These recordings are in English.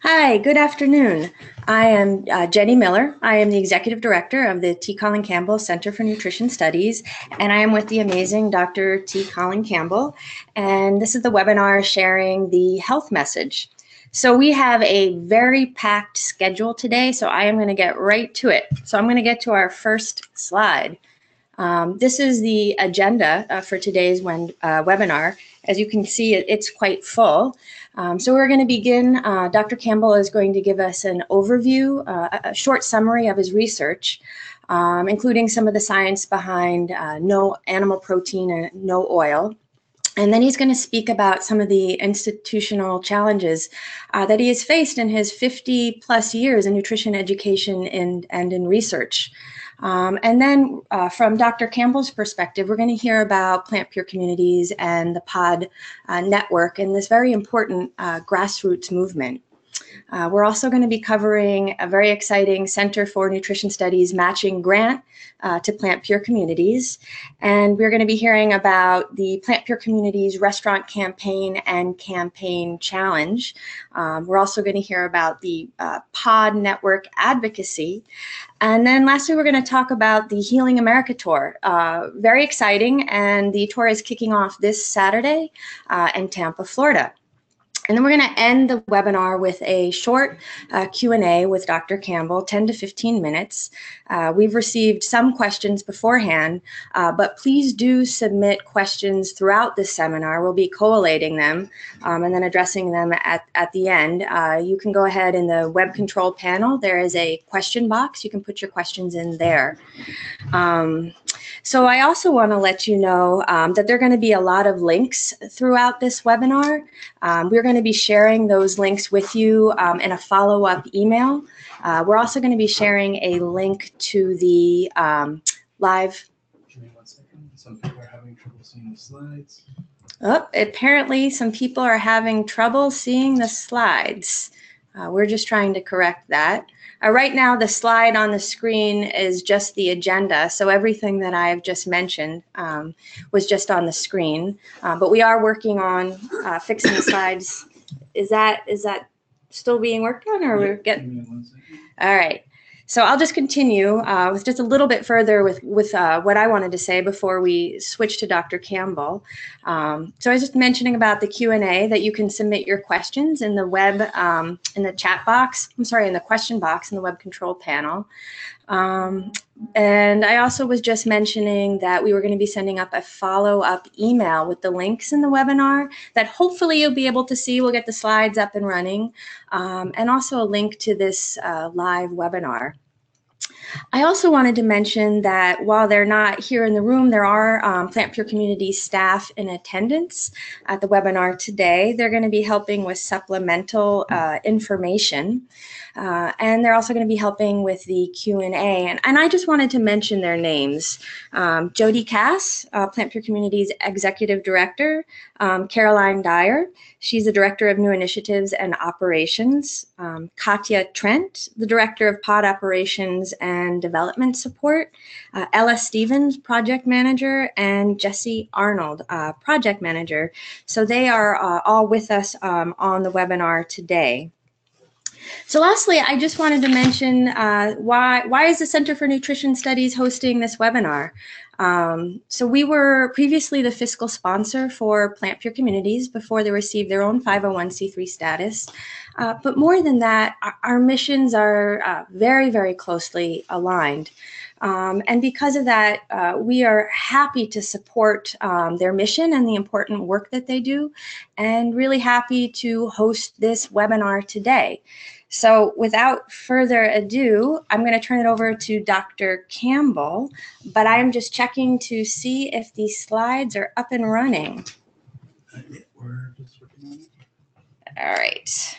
Hi, good afternoon. I am Jenny Miller. I am the Executive Director of the T. Colin Campbell Center for Nutrition Studies, and I am with the amazing Dr. T. Colin Campbell, and this is the webinar sharing the health message. So we have a very packed schedule today, so I am going to get right to it. So I'm going to get to our first slide. This is the agenda for today's webinar. As you can see, it's quite full. So we're going to begin. Dr. Campbell is going to give us an overview, a short summary of his research, including some of the science behind no animal protein and no oil. And then he's going to speak about some of the institutional challenges that he has faced in his 50 plus years in nutrition education and in research. And then from Dr. Campbell's perspective, we're going to hear about PlantPure Communities and the Pod Network and this very important grassroots movement. We're also going to be covering a very exciting Center for Nutrition Studies matching grant to PlantPure Communities. And we're going to be hearing about the PlantPure Communities Restaurant Campaign and Campaign Challenge. We're also going to hear about the Pod Network advocacy. And then lastly, we're going to talk about the Healing America Tour. Very exciting, and the tour is kicking off this Saturday in Tampa, Florida. And then we're going to end the webinar with a short Q&A with Dr. Campbell, 10 to 15 minutes. We've received some questions beforehand, but please do submit questions throughout this seminar. We'll be collating them and then addressing them at the end. You can go ahead in the web control panel. There is a question box. You can put your questions in there. So I also want to let you know that there are going to be a lot of links throughout this webinar. We're going to be sharing those links with you in a follow-up email. We're also going to be sharing a link to the live. Give me 1 second. Some people are having trouble seeing the slides. Oh, apparently some people are having trouble seeing the slides. We're just trying to correct that. Right now, the slide on the screen is just the agenda, so everything that I've just mentioned was just on the screen. But we are working on fixing the slides. Is that still being worked on, or we're getting? Give me 1 second. All right. So I'll just continue with just a little bit further with what I wanted to say before we switch to Dr. Campbell. So I was just mentioning about the Q&A that you can submit your questions in the web, in the chat box, in the question box in the web control panel. And I also was just mentioning that we were going to be sending up a follow-up email with the links in the webinar that hopefully you'll be able to see. We'll get the slides up and running, and also a link to this live webinar. I also wanted to mention that while they're not here in the room, there are PlantPure Communities staff in attendance at the webinar today. They're going to be helping with supplemental information, and they're also going to be helping with the Q&A. And I just wanted to mention their names. Jody Cass, PlantPure Communities Executive Director. Caroline Dyer, she's the Director of New Initiatives and Operations. Katya Trent, the Director of Pod Operations and Development Support. Ella Stevens, Project Manager, and Jesse Arnold, Project Manager. So they are all with us on the webinar today. So lastly, I just wanted to mention why is the Center for Nutrition Studies hosting this webinar? So we were previously the fiscal sponsor for PlantPure Communities before they received their own 501c3 status. But more than that, our missions are very, very closely aligned. And because of that, we are happy to support their mission and the important work that they do, and really happy to host this webinar today. So without further ado, I'm going to turn it over to Dr. Campbell, but I'm just checking to see if these slides are up and running. We're just working on it. All right.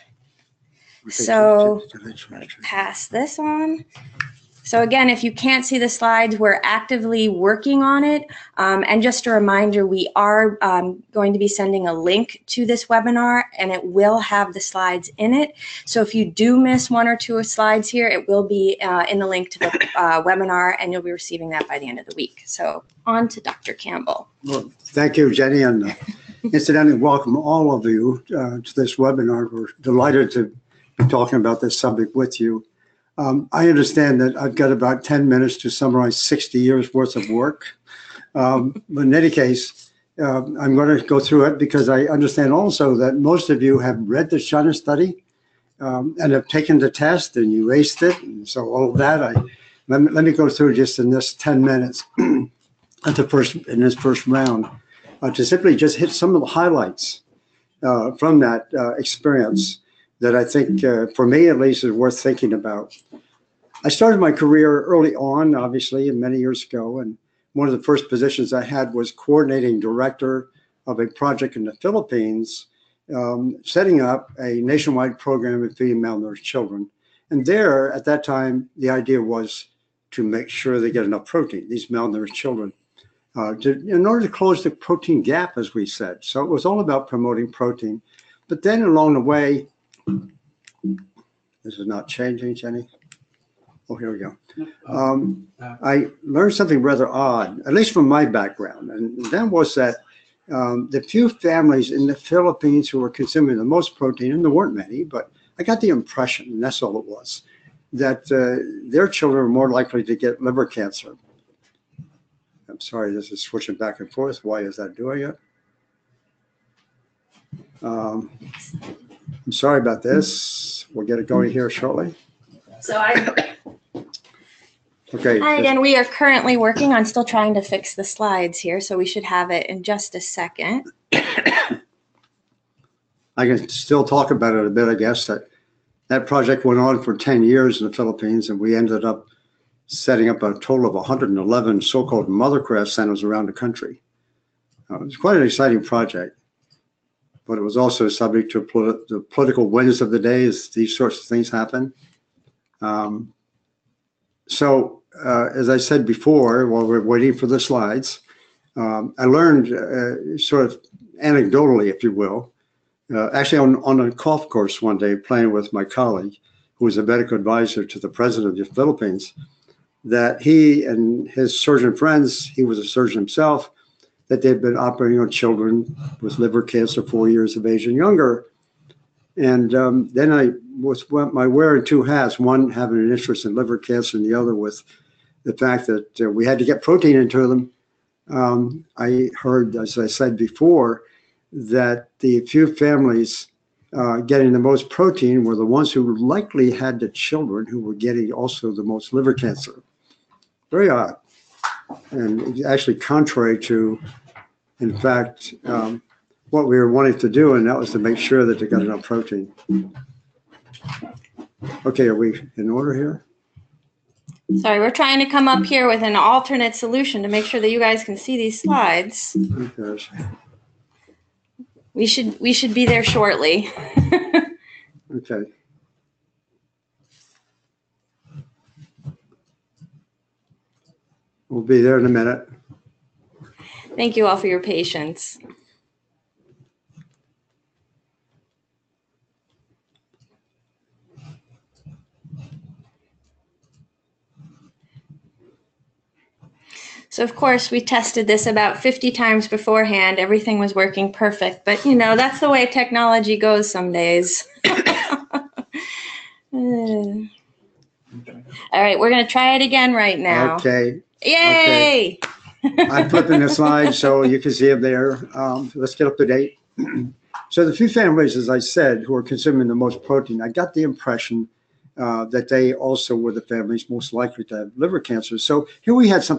So pass this on. So again, if you can't see the slides, we're actively working on it. And just a reminder, we are going to be sending a link to this webinar, and it will have the slides in it. So if you do miss 1 or 2 slides here, it will be in the link to the webinar, and you'll be receiving that by the end of the week. So on to Dr. Campbell. Well, thank you, Jenny, and incidentally, welcome all of you to this webinar. We're delighted to be talking about this subject with you. I understand that I've got about 10 minutes to summarize 60 years worth of work. But in any case, I'm going to go through it because I understand also that most of you have read the China study and have taken the test and you aced it. And so all of that, let me go through just in this 10 minutes in this first round to simply just hit some of the highlights from that experience that I think, for me at least, is worth thinking about. I started my career early on, obviously, many years ago, and one of the first positions I had was coordinating director of a project in the Philippines, setting up a nationwide program of feeding malnourished children. And there, at that time, the idea was to make sure they get enough protein, these malnourished children, in order to close the protein gap, as we said. So it was all about promoting protein. But then along the way, this is not changing, Jenny. Oh, here we go. I learned something rather odd, at least from my background, and that was that the few families in the Philippines who were consuming the most protein, and there weren't many, but I got the impression, and that's all it was, that their children were more likely to get liver cancer. I'm sorry, this is switching back and forth. Why is that doing it? I'm sorry about this. We'll get it going here shortly. So Okay. Hi again. We are currently working on still trying to fix the slides here, so we should have it in just a second. I can still talk about it a bit, I guess. That project went on for 10 years in the Philippines, and we ended up setting up a total of 111 so-called mothercraft centers around the country. It was quite an exciting project, but it was also subject to the political winds of the day as these sorts of things happen. As I said before, while we're waiting for the slides, I learned sort of anecdotally, if you will, actually on a golf course one day playing with my colleague, who was a medical advisor to the president of the Philippines, that he and his surgeon friends, he was a surgeon himself, that they'd been operating on children with liver cancer 4 years of age and younger. And then I was my wearing two hats, one having an interest in liver cancer and the other with the fact that we had to get protein into them. I heard, as I said before, that the few families getting the most protein were the ones who likely had the children who were getting also the most liver cancer. Very odd, and actually contrary to, in fact, what we were wanting to do, and that was to make sure that they got enough protein. Okay, are we in order here? Sorry, we're trying to come up here with an alternate solution to make sure that you guys can see these slides. Okay. We should be there shortly. Okay. We'll be there in a minute. Thank you all for your patience. So of course we tested this about 50 times beforehand. Everything was working perfect, but you know, that's the way technology goes some days. All right, we're gonna try it again right now. Okay. Yay! Okay. I'm flipping the slide so you can see them there. Let's get up to date. So the few families, as I said, who are consuming the most protein, I got the impression that they also were the families most likely to have liver cancer. So here we had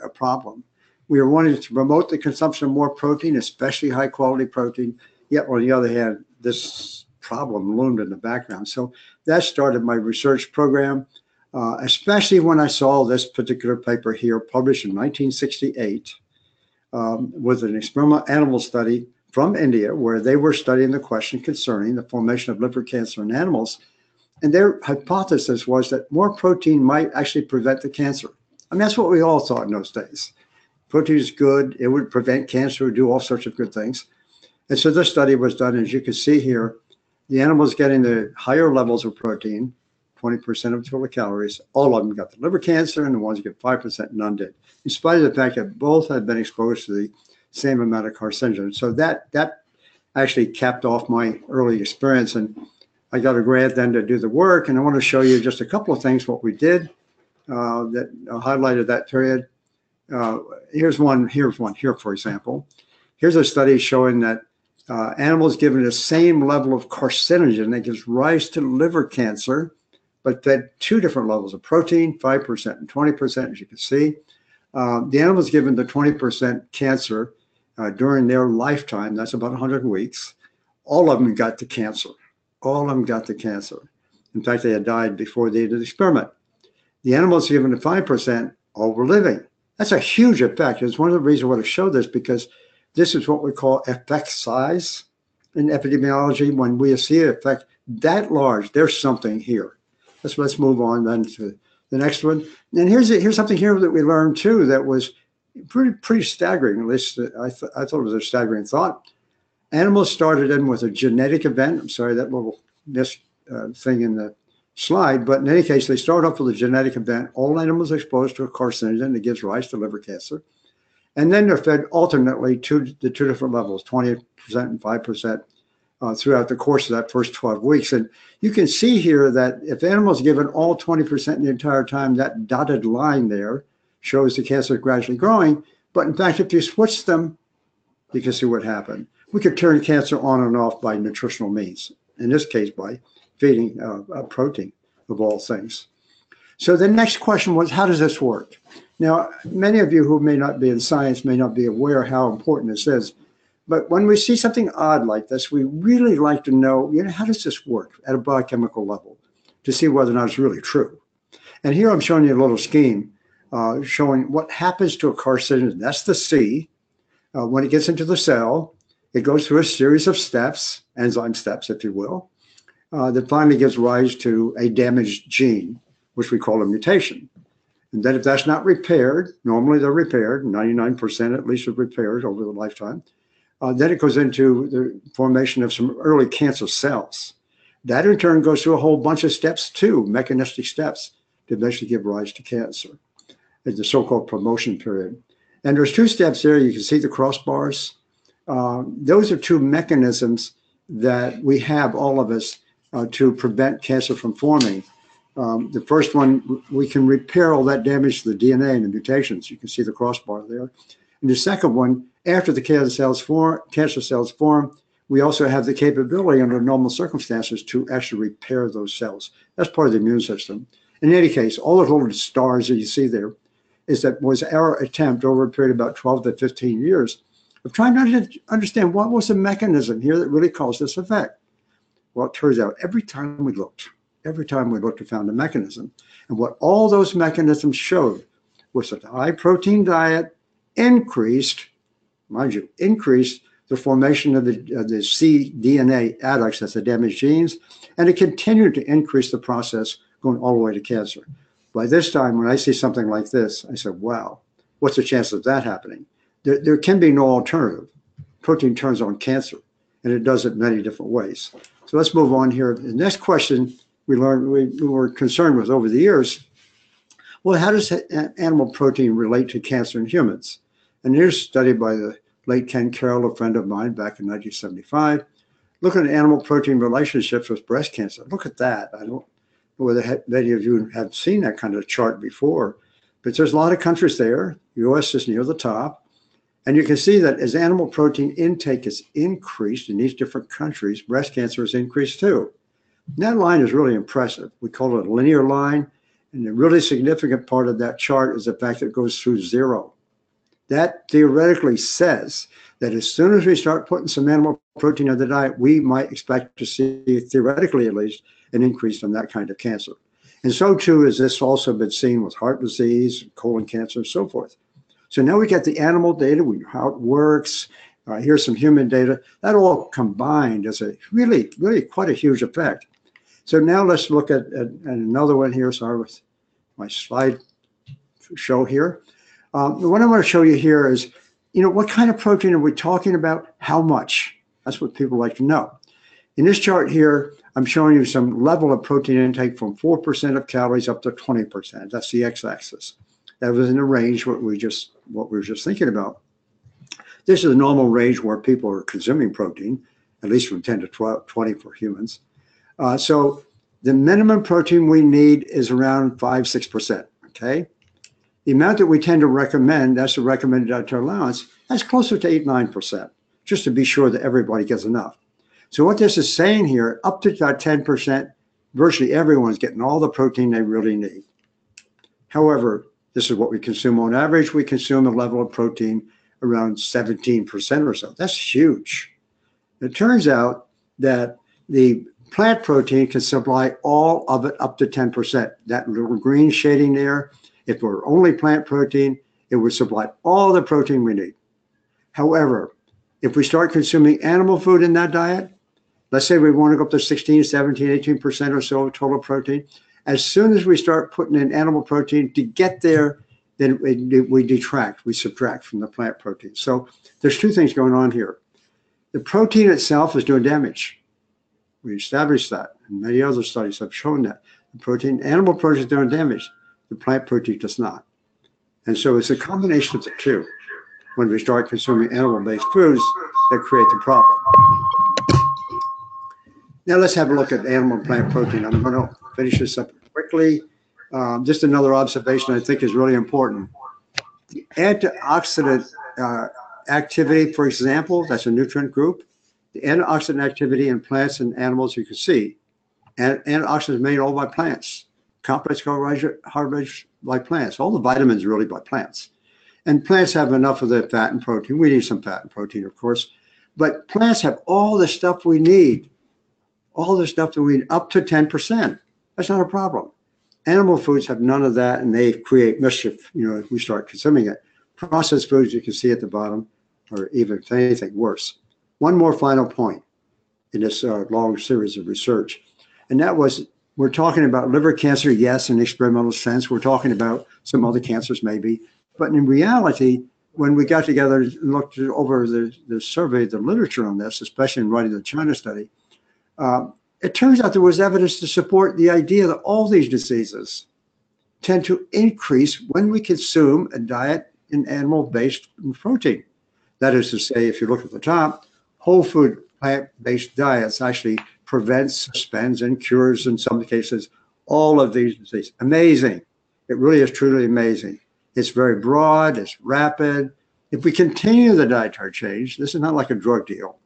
a problem. We were wanting to promote the consumption of more protein, especially high quality protein. Yet on the other hand, this problem loomed in the background. So that started my research program, especially when I saw this particular paper here published in 1968 with an experimental animal study from India, where they were studying the question concerning the formation of liver cancer in animals. And their hypothesis was that more protein might actually prevent the cancer. I mean, that's what we all thought in those days. Protein is good. It would prevent cancer, it would do all sorts of good things. And so this study was done, as you can see here, the animals getting the higher levels of protein, 20% of total calories, all of them got the liver cancer, and the ones who get 5%, none did, in spite of the fact that both had been exposed to the same amount of carcinogen. So that actually capped off my early experience. And I got a grant then to do the work, and I want to show you just a couple of things, what we did that highlighted that period. Here's one here, for example. Here's a study showing that animals given the same level of carcinogen that gives rise to liver cancer, but fed 2 different levels of protein, 5% and 20%, as you can see. The animals given the 20% cancer during their lifetime, that's about 100 weeks, all of them got the cancer. All of them got the cancer. In fact, they had died before they did the experiment. The animals given the 5% all were living. That's a huge effect. It's one of the reasons I want to show this, because this is what we call effect size in epidemiology. When we see an effect that large, there's something here. Let's move on then to the next one. And here's something here that we learned too that was pretty staggering. At least I thought it was a staggering thought. Animals started in with a genetic event. I'm sorry, that little thing in the slide, but in any case, they start off with a genetic event. All animals are exposed to a carcinogen that gives rise to liver cancer. And then they're fed alternately to the 2 different levels, 20% and 5%, throughout the course of that first 12 weeks. And you can see here that if animals given all 20% the entire time, that dotted line there shows the cancer gradually growing. But in fact, if you switch them, you can see what happened. We could turn cancer on and off by nutritional means, in this case by feeding a protein of all things. So the next question was, how does this work? Now, many of you who may not be in science may not be aware how important this is, but when we see something odd like this, we really like to know, how does this work at a biochemical level to see whether or not it's really true. And here I'm showing you a little scheme showing what happens to a carcinogen. That's the C. When it gets into the cell, it goes through a series of steps, enzyme steps, if you will, that finally gives rise to a damaged gene, which we call a mutation. And then if that's not repaired, normally they're repaired, 99% at least are repaired over the lifetime, then it goes into the formation of some early cancer cells. That in turn goes through a whole bunch of steps too, mechanistic steps, to eventually give rise to cancer. It's the so-called promotion period. And there's 2 steps there. You can see the crossbars. Those are 2 mechanisms that we have, all of us, to prevent cancer from forming. The first one, we can repair all that damage to the DNA and the mutations. You can see the crossbar there. And the second one, after the cancer cells form, we also have the capability under normal circumstances to actually repair those cells. That's part of the immune system. In any case, all the little stars that you see there was our attempt over a period of about 12 to 15 years of trying to understand what was the mechanism here that really caused this effect. Well, it turns out every time we looked, we found a mechanism. And what all those mechanisms showed was that the high protein diet increased the formation of the cDNA adducts, that's the damaged genes, and it continued to increase the process going all the way to cancer. By this time, when I see something like this, I said, wow, what's the chance of that happening? There can be no alternative. Protein turns on cancer, and it does it many different ways. So let's move on here. The next question we were concerned with over the years, well, how does animal protein relate to cancer in humans? And here's a study by the late Ken Carroll, a friend of mine, back in 1975, looking at animal protein relationships with breast cancer. Look at that. I don't know whether many of you have seen that kind of chart before, but there's a lot of countries there. The U.S. is near the top. And you can see that as animal protein intake is increased in these different countries, breast cancer is increased too. And that line is really impressive. We call it a linear line. And the really significant part of that chart is the fact that it goes through 0. That theoretically says that as soon as we start putting some animal protein in the diet, we might expect to see, theoretically at least, an increase in that kind of cancer. And so too has this also been seen with heart disease, colon cancer, and so forth. So now we get the animal data, we know how it works. Here's some human data. That all combined is a really quite a huge effect. So now let's look at another one here. Sorry with my slide show here. What I want to show you here is, what kind of protein are we talking about? How much? That's what people like to know. In this chart here, I'm showing you some level of protein intake from 4% of calories up to 20%. That's the x-axis. That was in the range what we were just thinking about. This is a normal range where people are consuming protein, at least from 10 to 20 for humans. So the minimum protein we need is around 5–6%, okay? The amount that we tend to recommend, that's the recommended dietary allowance, that's closer to 8–9%, just to be sure that everybody gets enough. So what this is saying here, up to about 10%, virtually everyone's getting all the protein they really need. However, this is what we consume on average. We consume a level of protein around 17% or so. That's huge. It turns out that the plant protein can supply all of it up to 10%. That little green shading there, if it were only plant protein, it would supply all the protein we need. However, if we start consuming animal food in that diet, let's say we want to go up to 16, 17, 18% or so of total protein, as soon as we start putting in animal protein to get there, then we detract, we subtract from the plant protein. So there's two things going on here. The protein itself is doing damage. We established that, and many other studies have shown that. The protein, animal protein is doing damage. The plant protein does not. And so it's a combination of the two. When we start consuming animal-based foods that create the problem. Now let's have a look at animal and plant protein. I'm going to finish this up quickly. Just another observation I think is really important. The antioxidant activity, for example, that's a nutrient group. The antioxidant activity in plants and animals, you can see. And antioxidants made all by plants. Complex carbohydrates by plants. All the vitamins really by plants. And plants have enough of the fat and protein. We need some fat and protein, of course. But plants have all the stuff we need. All the stuff that we need, up to 10%. That's not a problem. Animal foods have none of that, and they create mischief, if we start consuming it. Processed foods, you can see at the bottom, or even, if anything, worse. One more final point in this long series of research, and that was, we're talking about liver cancer, yes, in an experimental sense. We're talking about some other cancers, maybe. But in reality, when we got together and looked over the survey, the literature on this, especially in writing the China study, it turns out there was evidence to support the idea that all these diseases tend to increase when we consume a diet in animal-based protein. That is to say, if you look at the top, whole food plant-based diets actually prevents, suspends, and cures, in some cases, all of these diseases. Amazing. It really is truly amazing. It's very broad, it's rapid. If we continue the dietary change, this is not like a drug deal.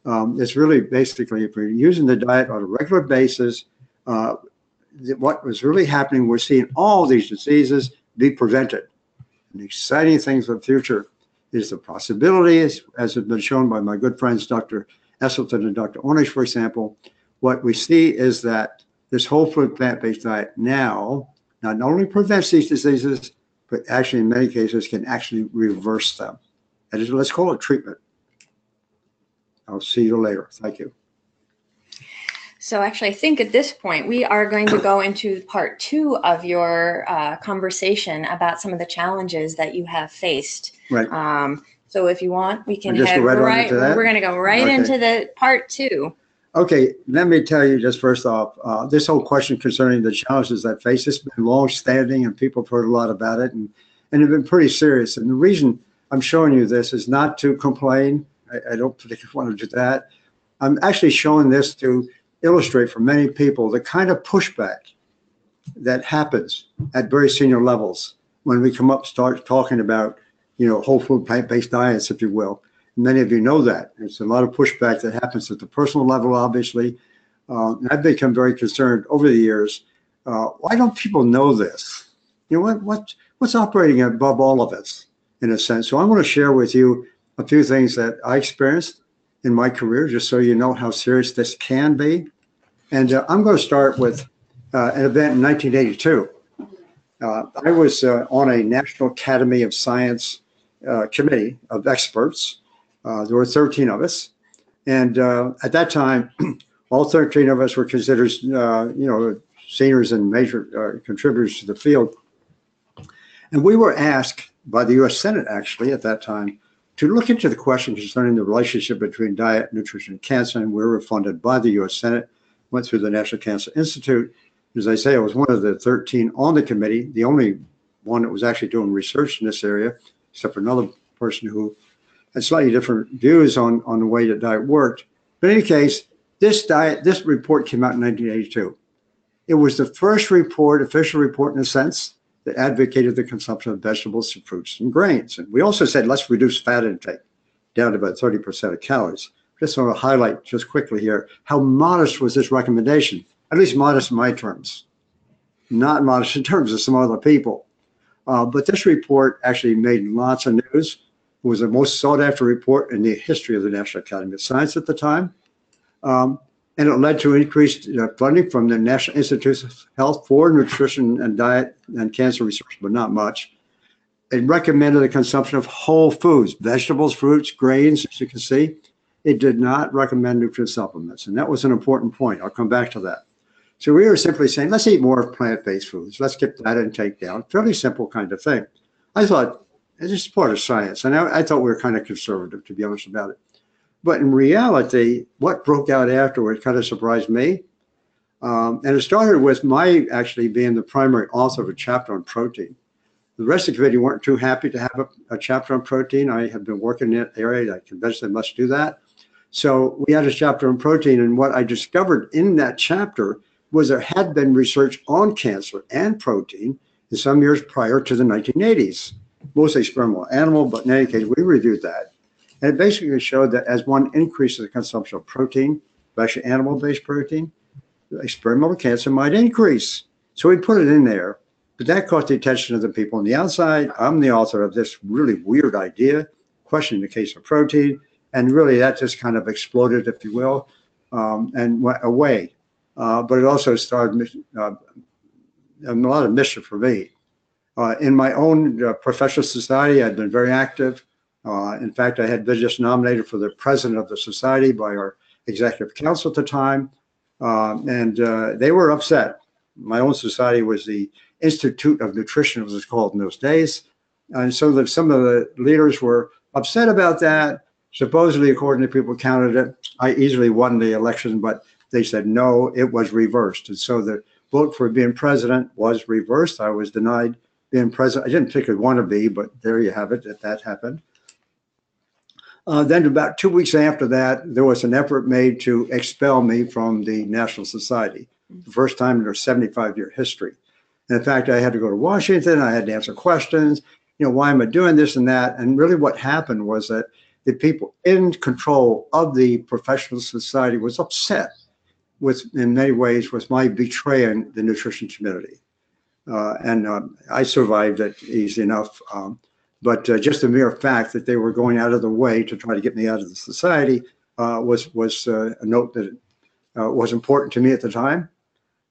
It's really basically, if we're using the diet on a regular basis, what was really happening, we're seeing all these diseases be prevented. And the exciting things for the future is the possibility, as has been shown by my good friends, Dr. Esselstyn and Dr. Ornish, for example. What we see is that this whole food plant-based diet now not only prevents these diseases, but actually in many cases can actually reverse them. And let's call it treatment. I'll see you later. Thank you. So actually, I think at this point, we are going to go into part 2 of your conversation about some of the challenges that you have faced. Right. So if you want, we can head right into that? We're going to go right into the part 2. Okay, let me tell you just first off, this whole question concerning the challenges that face, it's been long-standing and people have heard a lot about it and have been pretty serious. And the reason I'm showing you this is not to complain. I don't particularly want to do that. I'm actually showing this to illustrate for many people the kind of pushback that happens at very senior levels when we start talking about, whole food plant-based diets, if you will. Many of you know that. There's a lot of pushback that happens at the personal level, obviously. And I've become very concerned over the years. Why don't people know this? What's operating above all of us, in a sense? So I want to share with you a few things that I experienced in my career, just so you know how serious this can be. And I'm going to start with an event in 1982. I was on a National Academy of Science committee of experts. There were 13 of us. And at that time, all 13 of us were considered, seniors and major contributors to the field. And we were asked by the U.S. Senate, actually, at that time, to look into the question concerning the relationship between diet, nutrition, and cancer. And we were funded by the U.S. Senate, went through the National Cancer Institute. As I say, I was one of the 13 on the committee, the only one that was actually doing research in this area, except for another person who had slightly different views on the way that diet worked. But in any case, This report came out in 1982. It was the first report, official report in a sense, that advocated the consumption of vegetables, fruits, and grains. And we also said, let's reduce fat intake down to about 30% of calories. Just want to highlight just quickly here, how modest was this recommendation? At least modest in my terms, not modest in terms of some other people. But this report actually made lots of news. It was the most sought after report in the history of the National Academy of Science at the time. And it led to increased funding from the National Institutes of Health for nutrition and diet and cancer research, but not much. It recommended the consumption of whole foods, vegetables, fruits, grains, as you can see. It did not recommend nutrient supplements, and that was an important point. I'll come back to that. So we were simply saying, let's eat more plant-based foods. Let's get that intake down. Fairly simple kind of thing. I thought, this is part of science, and I thought we were kind of conservative, to be honest about it. But in reality, what broke out afterwards kind of surprised me. And it started with my actually being the primary author of a chapter on protein. The rest of the committee weren't too happy to have a chapter on protein. I have been working in that area. I convinced them must do that. So we had a chapter on protein. And what I discovered in that chapter was there had been research on cancer and protein in some years prior to the 1980s, mostly experimental animal, but in any case, we reviewed that. And it basically showed that as one increases the consumption of protein, especially animal-based protein, experimental cancer might increase. So we put it in there, but that caught the attention of the people on the outside. I'm the author of this really weird idea, questioning the case of protein, and really that just kind of exploded, if you will, and went away. But it also started a lot of mischief for me. In my own professional society, I've been very active. In fact, I had been just nominated for the president of the society by our executive council at the time, and they were upset. My own society was the Institute of Nutrition, as it was called in those days, and so some of the leaders were upset about that. Supposedly, according to people who counted it, I easily won the election, but they said no, it was reversed, and so the vote for being president was reversed. I was denied being president. I didn't particularly want to be, but there you have it, that happened. Then about 2 weeks after that, there was an effort made to expel me from the National Society, the first time in their 75-year history. And in fact, I had to go to Washington. I had to answer questions, why am I doing this and that? And really what happened was that the people in control of the professional society was upset in many ways, with my betraying the nutrition community. I survived it easy enough. But just the mere fact that they were going out of the way to try to get me out of the society was a note that was important to me at the time.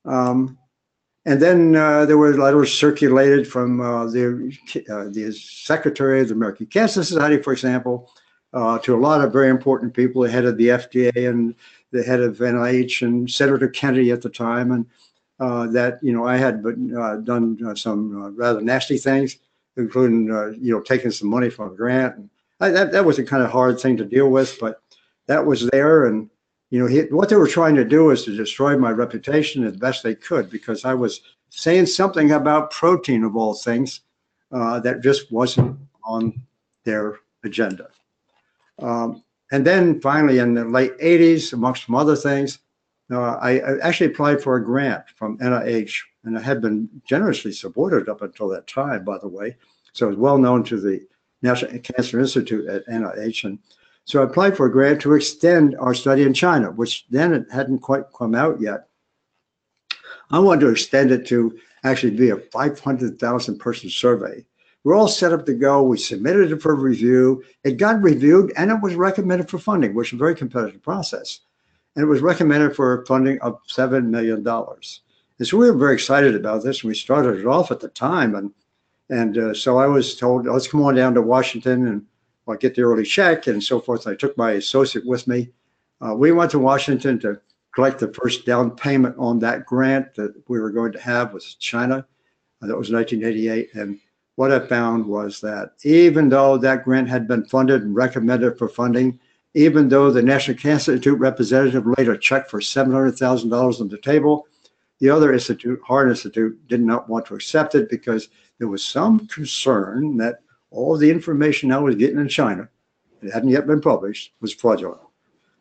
And then there were letters circulated from the secretary of the American Cancer Society, for example, to a lot of very important people, the head of the FDA and the head of NIH and Senator Kennedy at the time, and that I had done some rather nasty things, including taking some money from a grant. And that was a kind of hard thing to deal with, but that was there. And what they were trying to do is to destroy my reputation as best they could, because I was saying something about protein of all things that just wasn't on their agenda. And then finally, in the late 80s, amongst some other things, I actually applied for a grant from NIH, and I had been generously supported up until that time, by the way. So it was well known to the National Cancer Institute at NIH. And so I applied for a grant to extend our study in China, which then it hadn't quite come out yet. I wanted to extend it to actually be a 500,000 person survey. We're all set up to go. We submitted it for review. It got reviewed, and it was recommended for funding, which is a very competitive process. And it was recommended for funding of $7 million. And so we were very excited about this. And we started it off at the time. And so I was told, let's come on down to Washington and I'll get the early check and so forth. I took my associate with me. We went to Washington to collect the first down payment on that grant that we were going to have with China. That was 1988. And what I found was that even though that grant had been funded and recommended for funding, even though the National Cancer Institute representative laid a check for $700,000 on the table, the other institute, Heart Institute, did not want to accept it because there was some concern that all the information I was getting in China, it hadn't yet been published, was fraudulent.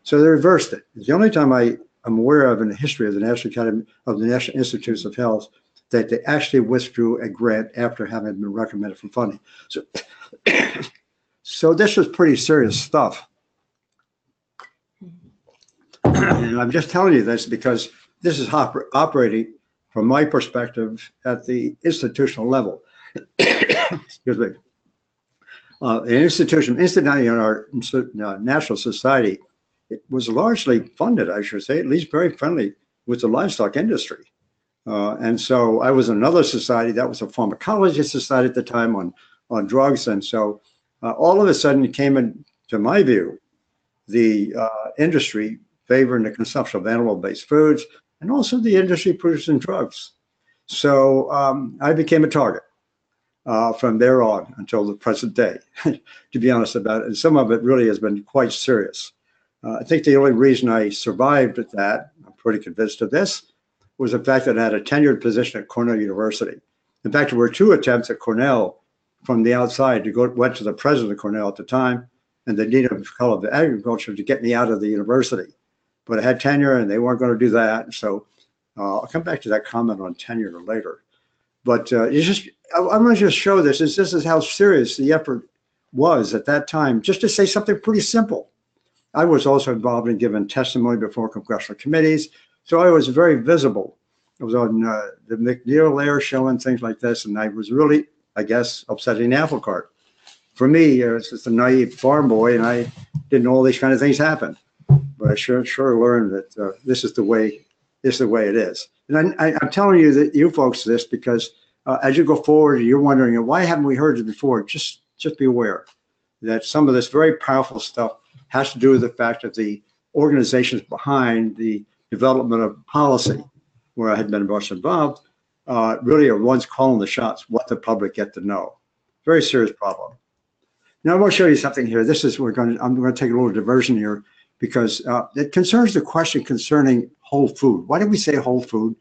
So they reversed it. It's the only time I'm aware of in the history of the National Academy of the National Institutes of Health that they actually withdrew a grant after having been recommended for funding. So, so this was pretty serious stuff. And I'm just telling you this because this is operating from my perspective at the institutional level. Excuse me. An institution, incidentally, in our national society, it was largely funded, I should say, at least very friendly with the livestock industry. And so I was in another society that was a pharmacology society at the time on drugs. And so all of a sudden it came into my view, the industry favoring the consumption of animal-based foods and also the industry producing drugs. So I became a target from there on until the present day, to be honest about it. And some of it really has been quite serious. I think the only reason I survived at that, I'm pretty convinced of this, was the fact that I had a tenured position at Cornell University. In fact, there were 2 attempts at Cornell from the outside went to the president of Cornell at the time and the dean of College of Agriculture to get me out of the university. But I had tenure and they weren't going to do that. So I'll come back to that comment on tenure later. But it's just, I'm going to just show this. This is how serious the effort was at that time, just to say something pretty simple. I was also involved in giving testimony before congressional committees. So I was very visible. I was on the McNeil Air show and things like this. And I was really, I guess, upsetting the apple cart. For me, I was just a naive farm boy and I didn't know all these kind of things happen. But I sure learned that this is the way it is. And I'm telling you that you folks this because as you go forward, you're wondering, why haven't we heard it before? Just be aware that some of this very powerful stuff has to do with the fact that the organizations behind the development of policy, where I had been much involved, really are ones calling the shots, what the public get to know. Very serious problem. Now I want to show you something here. This is I'm going to take a little diversion here because it concerns the question concerning whole food. Why do we say whole food?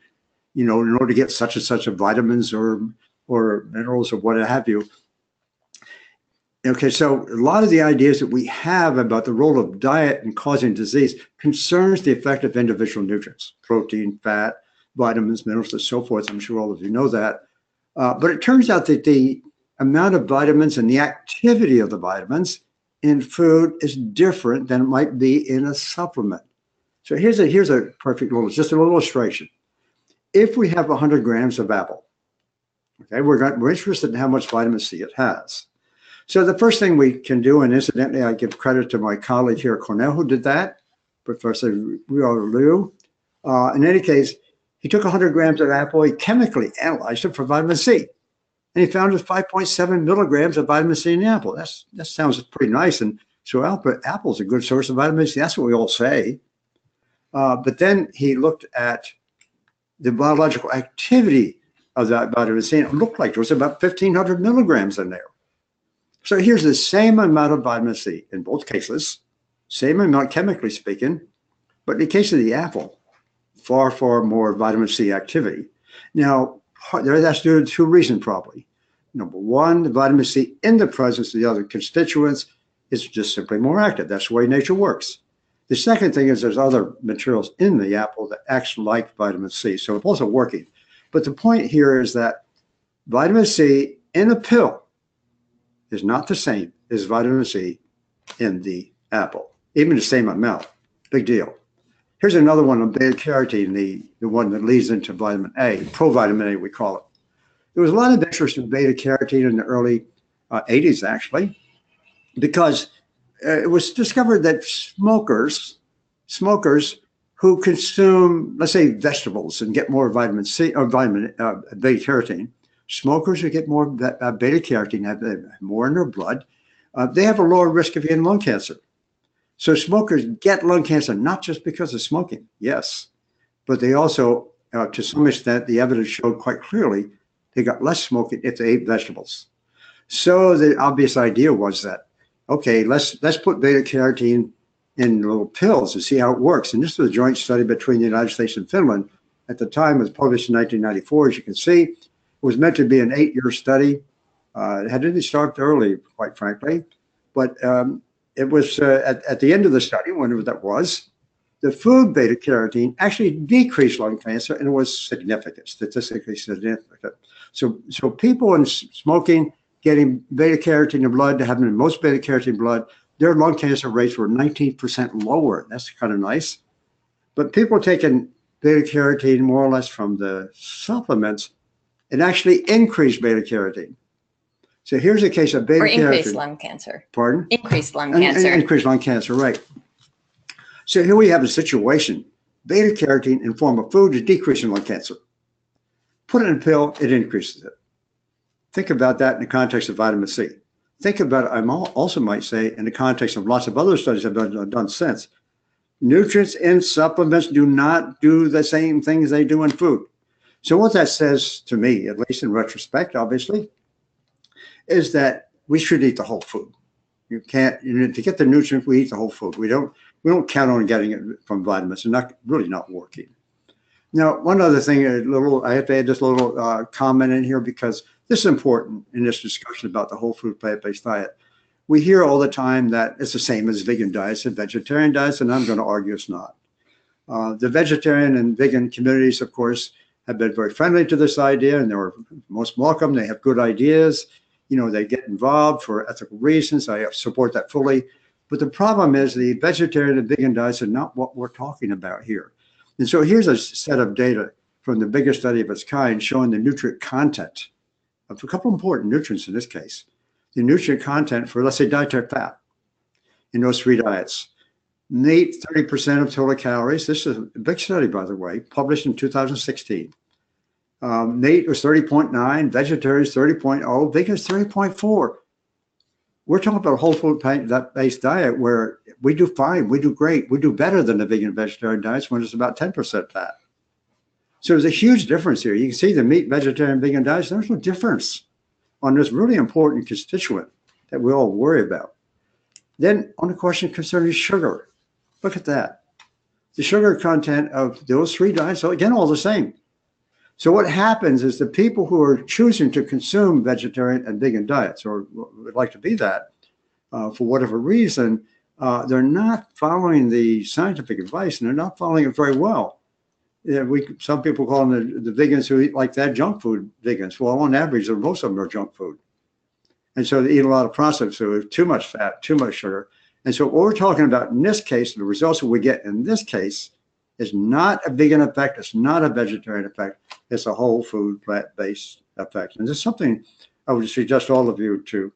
You know, in order to get such and such of vitamins or minerals or what have you. Okay, so a lot of the ideas that we have about the role of diet in causing disease concerns the effect of individual nutrients, protein, fat, vitamins, minerals, and so forth. I'm sure all of you know that. But it turns out that the amount of vitamins and the activity of the vitamins in food is different than it might be in a supplement. So here's a perfect little, just a little illustration. If we have 100 grams of apple, okay, we're interested in how much vitamin C it has. So the first thing we can do, and incidentally, I give credit to my colleague here at Cornell who did that, Professor Liu. In any case, he took 100 grams of apple, he chemically analyzed it for vitamin C, and he found 5.7 milligrams of vitamin C in the apple. That sounds pretty nice, and so apple's a good source of vitamin C. That's what we all say. But then he looked at the biological activity of that vitamin C, and it looked like there was about 1,500 milligrams in there. So here's the same amount of vitamin C in both cases, same amount chemically speaking, but in the case of the apple, far, far more vitamin C activity. Now, that's due to 2 reasons probably. Number one, the vitamin C in the presence of the other constituents is just simply more active. That's the way nature works. The second thing is there's other materials in the apple that act like vitamin C, so it's also working. But the point here is that vitamin C in a pill is not the same as vitamin C in the apple, even the same amount. Big deal. Here's another one on beta-carotene, the one that leads into vitamin A, provitamin A we call it. There was a lot of interest in beta-carotene in the early 80s actually, because it was discovered that smokers who consume, let's say, vegetables and get more vitamin C or beta-carotene, smokers who get more beta-carotene, have more in their blood, they have a lower risk of getting lung cancer. So smokers get lung cancer not just because of smoking, yes, but they also, to some extent, the evidence showed quite clearly, they got less smoking if they ate vegetables. So the obvious idea was that, okay, let's put beta-carotene in little pills and see how it works. And this was a joint study between the United States and Finland. At the time, it was published in 1994, as you can see. It was meant to be an 8-year study. It had to start early, quite frankly. But it was at the end of the study, whenever that was, the food beta-carotene actually decreased lung cancer, and it was significant, statistically significant. So people in smoking, getting beta-carotene in blood, having the most beta-carotene blood, their lung cancer rates were 19% lower. That's kind of nice. But people taking beta-carotene more or less from the supplements, it actually increased beta-carotene. So here's a case of beta-carotene. Or increased lung cancer. Pardon? Increased lung cancer. Increased lung cancer, right. So here we have a situation. Beta-carotene in form of food is decreasing lung cancer. Put it in a pill, it increases it. Think about that in the context of vitamin C. Think about it, I also might say, in the context of lots of other studies I've done since. Nutrients in supplements do not do the same things they do in food. So what that says to me, at least in retrospect, obviously, is that we should eat the whole food. You can't, to get the nutrients, we eat the whole food. We don't count on getting it from vitamins. They're really not working. Now, one other thing, I have to add this little comment in here because this is important in this discussion about the whole food plant-based diet. We hear all the time that it's the same as vegan diets and vegetarian diets, and I'm going to argue it's not. The vegetarian and vegan communities, of course, have been very friendly to this idea, and they're most welcome. They have good ideas. They get involved for ethical reasons. I support that fully. But the problem is the vegetarian and vegan diets are not what we're talking about here. And so here's a set of data from the biggest study of its kind showing the nutrient content of a couple important nutrients in this case. The nutrient content for, let's say, dietary fat in those three diets. Meat, 30% of total calories. This is a big study, by the way, published in 2016. Meat was 30.9, vegetarians 30.0, vegans 30.4. We're talking about a whole food plant-based diet where we do fine, we do great, we do better than the vegan vegetarian diets when it's about 10% fat. So there's a huge difference here. You can see the meat, vegetarian, vegan diets, there's no difference on this really important constituent that we all worry about. Then on the question concerning sugar, look at that. The sugar content of those three diets, so again, all the same. So what happens is the people who are choosing to consume vegetarian and vegan diets, or would like to be that, for whatever reason, they're not following the scientific advice, and they're not following it very well. Some people call them the vegans who eat like that junk food vegans. Well, on average, most of them are junk food. And so they eat a lot of processed food, too much fat, too much sugar. And so what we're talking about in this case, the results that we get in this case, is not a vegan effect. It's not a vegetarian effect. It's a whole food plant-based effect. And this is something I would suggest all of you to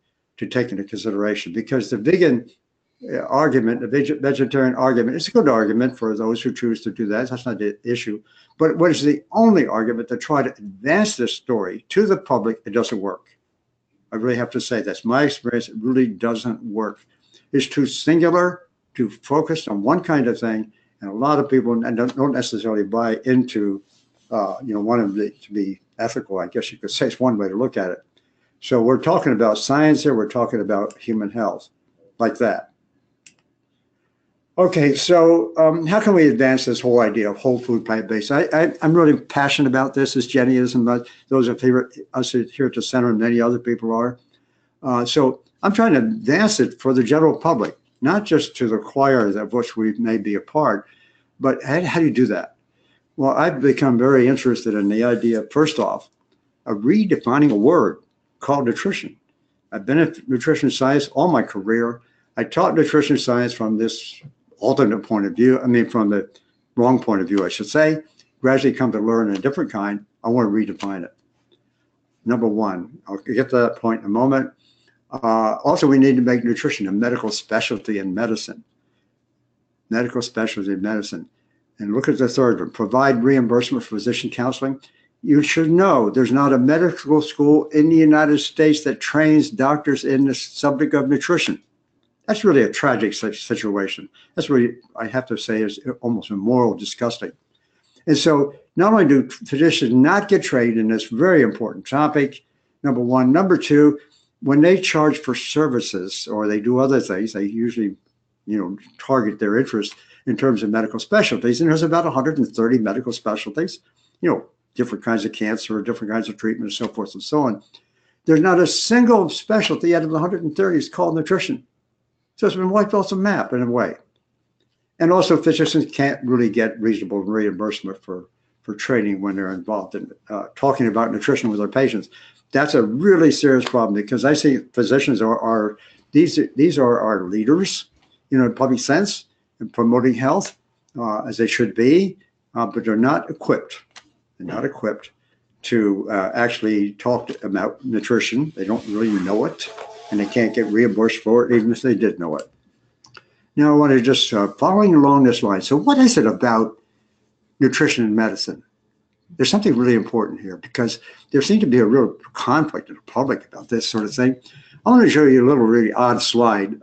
take into consideration, because the vegan argument, the vegetarian argument, it's a good argument for those who choose to do that. That's not the issue. But what is the only argument to try to advance this story to the public? It doesn't work. I really have to say that's my experience. It really doesn't work. It's too singular, too focused on one kind of thing. And a lot of people don't necessarily buy into, wanting to be ethical, I guess you could say, is one way to look at it. So we're talking about science here. We're talking about human health, like that. Okay, so how can we advance this whole idea of whole food plant-based? I'm really passionate about this, as Jenny is, and those of us here at the center, and many other people are. So I'm trying to advance it for the general public, not just to the choir of which we may be a part, but how do you do that? Well, I've become very interested in the idea, first off, of redefining a word called nutrition. I've been in nutrition science all my career. I taught nutrition science from this alternate point of view, from the wrong point of view, I should say. Gradually come to learn a different kind. I want to redefine it. Number one, I'll get to that point in a moment. Also, we need to make nutrition a medical specialty in medicine. Medical specialty in medicine. And look at the third one, provide reimbursement for physician counseling. You should know there's not a medical school in the United States that trains doctors in the subject of nutrition. That's really a tragic situation. That's really, I have to say, is almost immoral, disgusting. And so not only do physicians not get trained in this very important topic, number one. Number two, when they charge for services or they do other things, they usually, target their interest in terms of medical specialties. And there's about 130 medical specialties, different kinds of cancer, different kinds of treatment, and so forth and so on. There's not a single specialty out of the 130 is called nutrition. So it's been wiped off the map in a way. And also physicians can't really get reasonable reimbursement for training when they're involved in talking about nutrition with their patients. That's a really serious problem because I see physicians are our leaders, in public sense in promoting health as they should be, but they're not equipped. They're not equipped to actually talk about nutrition. They don't really know it, and they can't get reimbursed for it, even if they did know it. Now, I want to just following along this line. So what is it about nutrition and medicine? There's something really important here because there seems to be a real conflict in the public about this sort of thing. I want to show you a little really odd slide.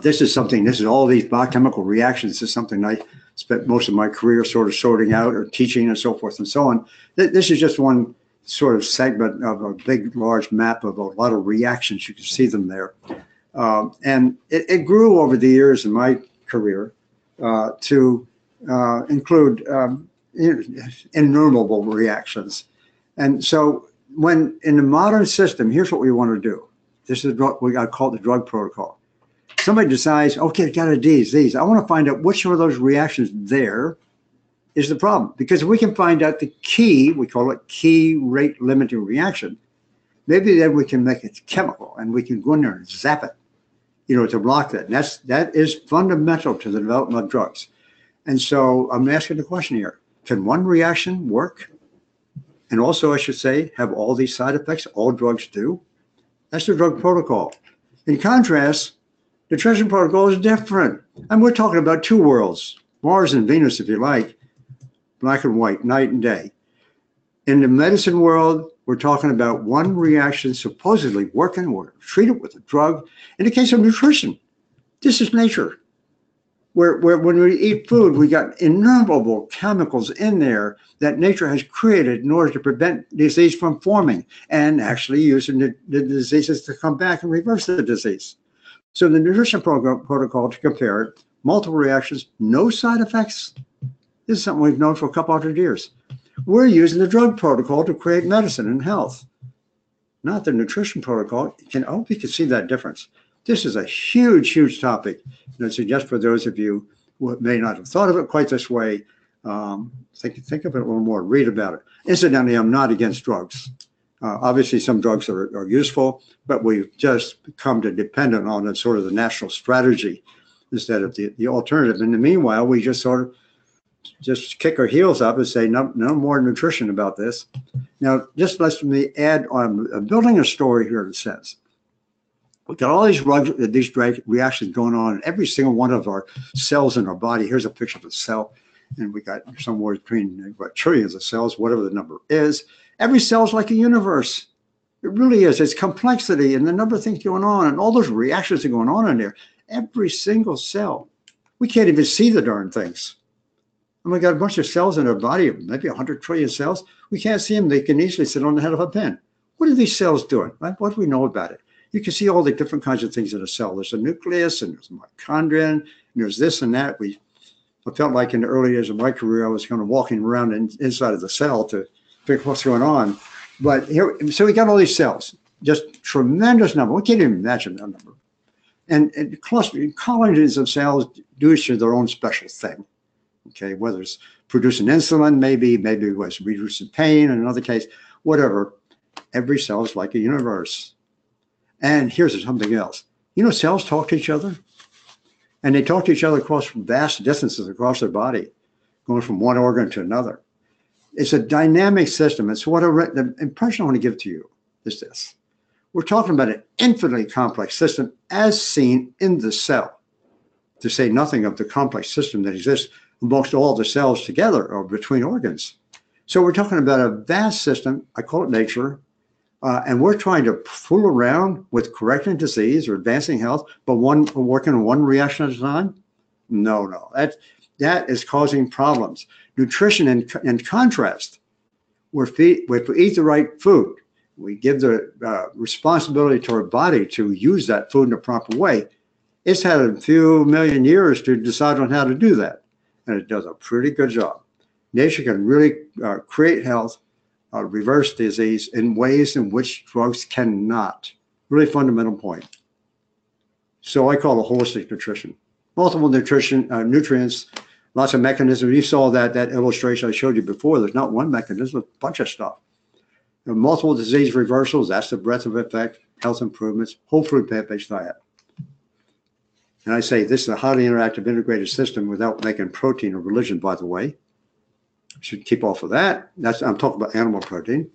This is all these biochemical reactions. This is something I spent most of my career sort of sorting out or teaching and so forth and so on. This is just one sort of segment of a big, large map of a lot of reactions. You can see them there. And it grew over the years in my career to include innumerable reactions. And so when in the modern system, here's what we want to do. This is what I call the drug protocol. Somebody decides, okay, I got a disease. I want to find out which one of those reactions there is the problem. Because if we can find out the key, we call it key rate limiting reaction, maybe then we can make it chemical and we can go in there and zap it, to block that. And that is fundamental to the development of drugs. And so I'm asking the question here, can one reaction work? And also, I should say, have all these side effects all drugs do? That's the drug protocol. In contrast, the nutrition protocol is different. And we're talking about two worlds, Mars and Venus, if you like, black and white, night and day. In the medicine world, we're talking about one reaction supposedly working, we're treated with a drug. In the case of nutrition, this is nature. Where when we eat food, we got innumerable chemicals in there that nature has created in order to prevent disease from forming and actually using the diseases to come back and reverse the disease. So the nutrition protocol, to compare it, multiple reactions, no side effects. This is something we've known for a couple hundred years. We're using the drug protocol to create medicine and health, not the nutrition protocol. I hope you can see that difference. This is a huge, huge topic. And I suggest for those of you who may not have thought of it quite this way, think of it a little more, read about it. Incidentally, I'm not against drugs. Obviously, some drugs are useful, but we've just come to dependent on it, sort of the national strategy instead of the alternative. In the meanwhile, we just sort of just kick our heels up and say, no more nutrition about this. Now, just let me add on, building a story here in a sense. We've got all these reactions going on in every single one of our cells in our body. Here's a picture of a cell, and we got somewhere between trillions of cells, whatever the number is. Every cell is like a universe. It really is. It's complexity and the number of things going on, and all those reactions are going on in there. Every single cell. We can't even see the darn things. And we got a bunch of cells in our body, maybe 100 trillion cells. We can't see them. They can easily sit on the head of a pin. What are these cells doing? Right? What do we know about it? You can see all the different kinds of things in a cell. There's a nucleus, and there's mitochondria, and there's this and that. I felt like in the early years of my career, I was kind of walking around inside of the cell to figure out what's going on. But here, so we got all these cells, just tremendous number. We can't even imagine that number. And colonies of cells do each their own special thing. Okay, whether it's producing insulin, maybe it was reducing pain in another case, whatever. Every cell is like a universe. And here's something else. Cells talk to each other. And they talk to each other across vast distances across their body, going from one organ to another. It's a dynamic system. It's the impression I want to give to you is this. We're talking about an infinitely complex system as seen in the cell, to say nothing of the complex system that exists amongst all the cells together or between organs. So we're talking about a vast system. I call it nature. And we're trying to fool around with correcting disease or advancing health, but working on one reaction at a time? No. That is causing problems. Nutrition, in contrast, if we eat the right food, we give the responsibility to our body to use that food in a proper way. It's had a few million years to decide on how to do that. And it does a pretty good job. Nature can really create health, reverse disease in ways in which drugs cannot. Really fundamental point. So I call it holistic nutrition. Multiple nutrients, lots of mechanisms. You saw that illustration I showed you before. There's not one mechanism, a bunch of stuff. Multiple disease reversals, that's the breadth of effect, health improvements, whole food plant-based diet. And I say this is a highly interactive integrated system without making protein or religion, by the way. Should keep off of that. I'm talking about animal protein.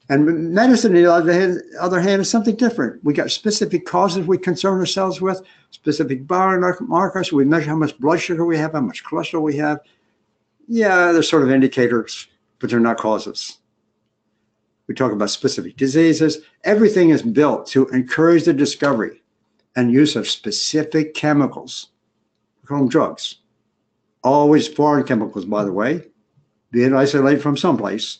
And medicine, on the other hand, is something different. We got specific causes we concern ourselves with, specific biomarkers. We measure how much blood sugar we have, how much cholesterol we have. Yeah, they're sort of indicators, but they're not causes. We talk about specific diseases. Everything is built to encourage the discovery and use of specific chemicals. We call them drugs. Always foreign chemicals, by the way, being isolated from someplace,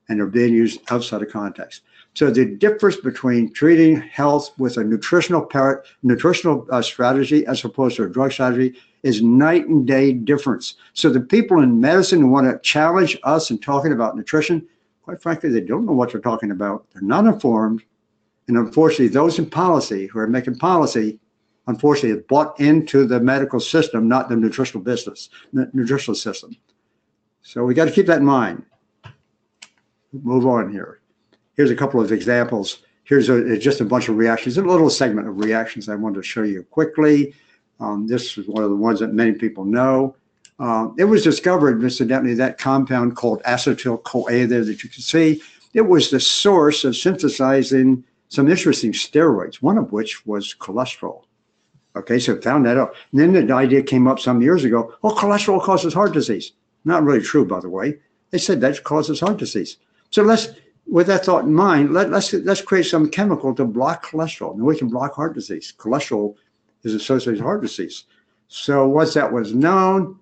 and they're being used outside of context. So the difference between treating health with a nutritional strategy as opposed to a drug strategy is night and day difference. So the people in medicine who want to challenge us in talking about nutrition, quite frankly, they don't know what they're talking about. They're not informed. And unfortunately, those in policy who are making policy, unfortunately, have bought into the medical system, not the nutritional system. So we got to keep that in mind. Move on here. Here's a couple of examples. Here's just a bunch of reactions, a little segment of reactions I wanted to show you quickly. This is one of the ones that many people know. It was discovered, incidentally, that compound called acetyl-CoA there that you can see. It was the source of synthesizing some interesting steroids, one of which was cholesterol. Okay, so found that out. And then the idea came up some years ago, oh, cholesterol causes heart disease. Not really true, by the way. They said that causes heart disease. So let's, with that thought in mind, let's create some chemical to block cholesterol. And we can block heart disease. Cholesterol is associated with heart disease. So once that was known,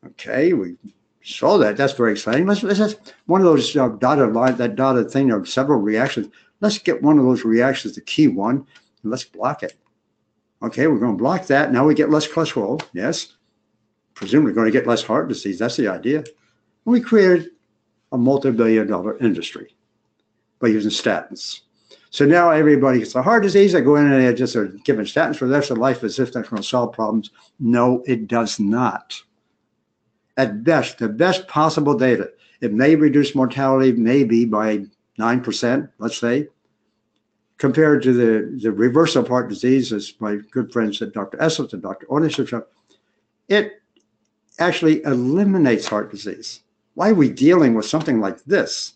okay, we saw that. That's very exciting. Let's one of those dotted line, that dotted thing of several reactions. Let's get one of those reactions, the key one, and let's block it. Okay, we're going to block that. Now we get less cholesterol. Yes, presumably going to get less heart disease. That's the idea. And we created a multi-billion-dollar industry by using statins. So now everybody gets a heart disease. They go in and they just are given statins for the rest of their life as if that's going to solve problems. No, it does not. At best, the best possible data, it may reduce mortality maybe by 9%, let's say, compared to the reversal of heart disease, as my good friends at Dr. Essels and Dr. Ornish, it actually eliminates heart disease. Why are we dealing with something like this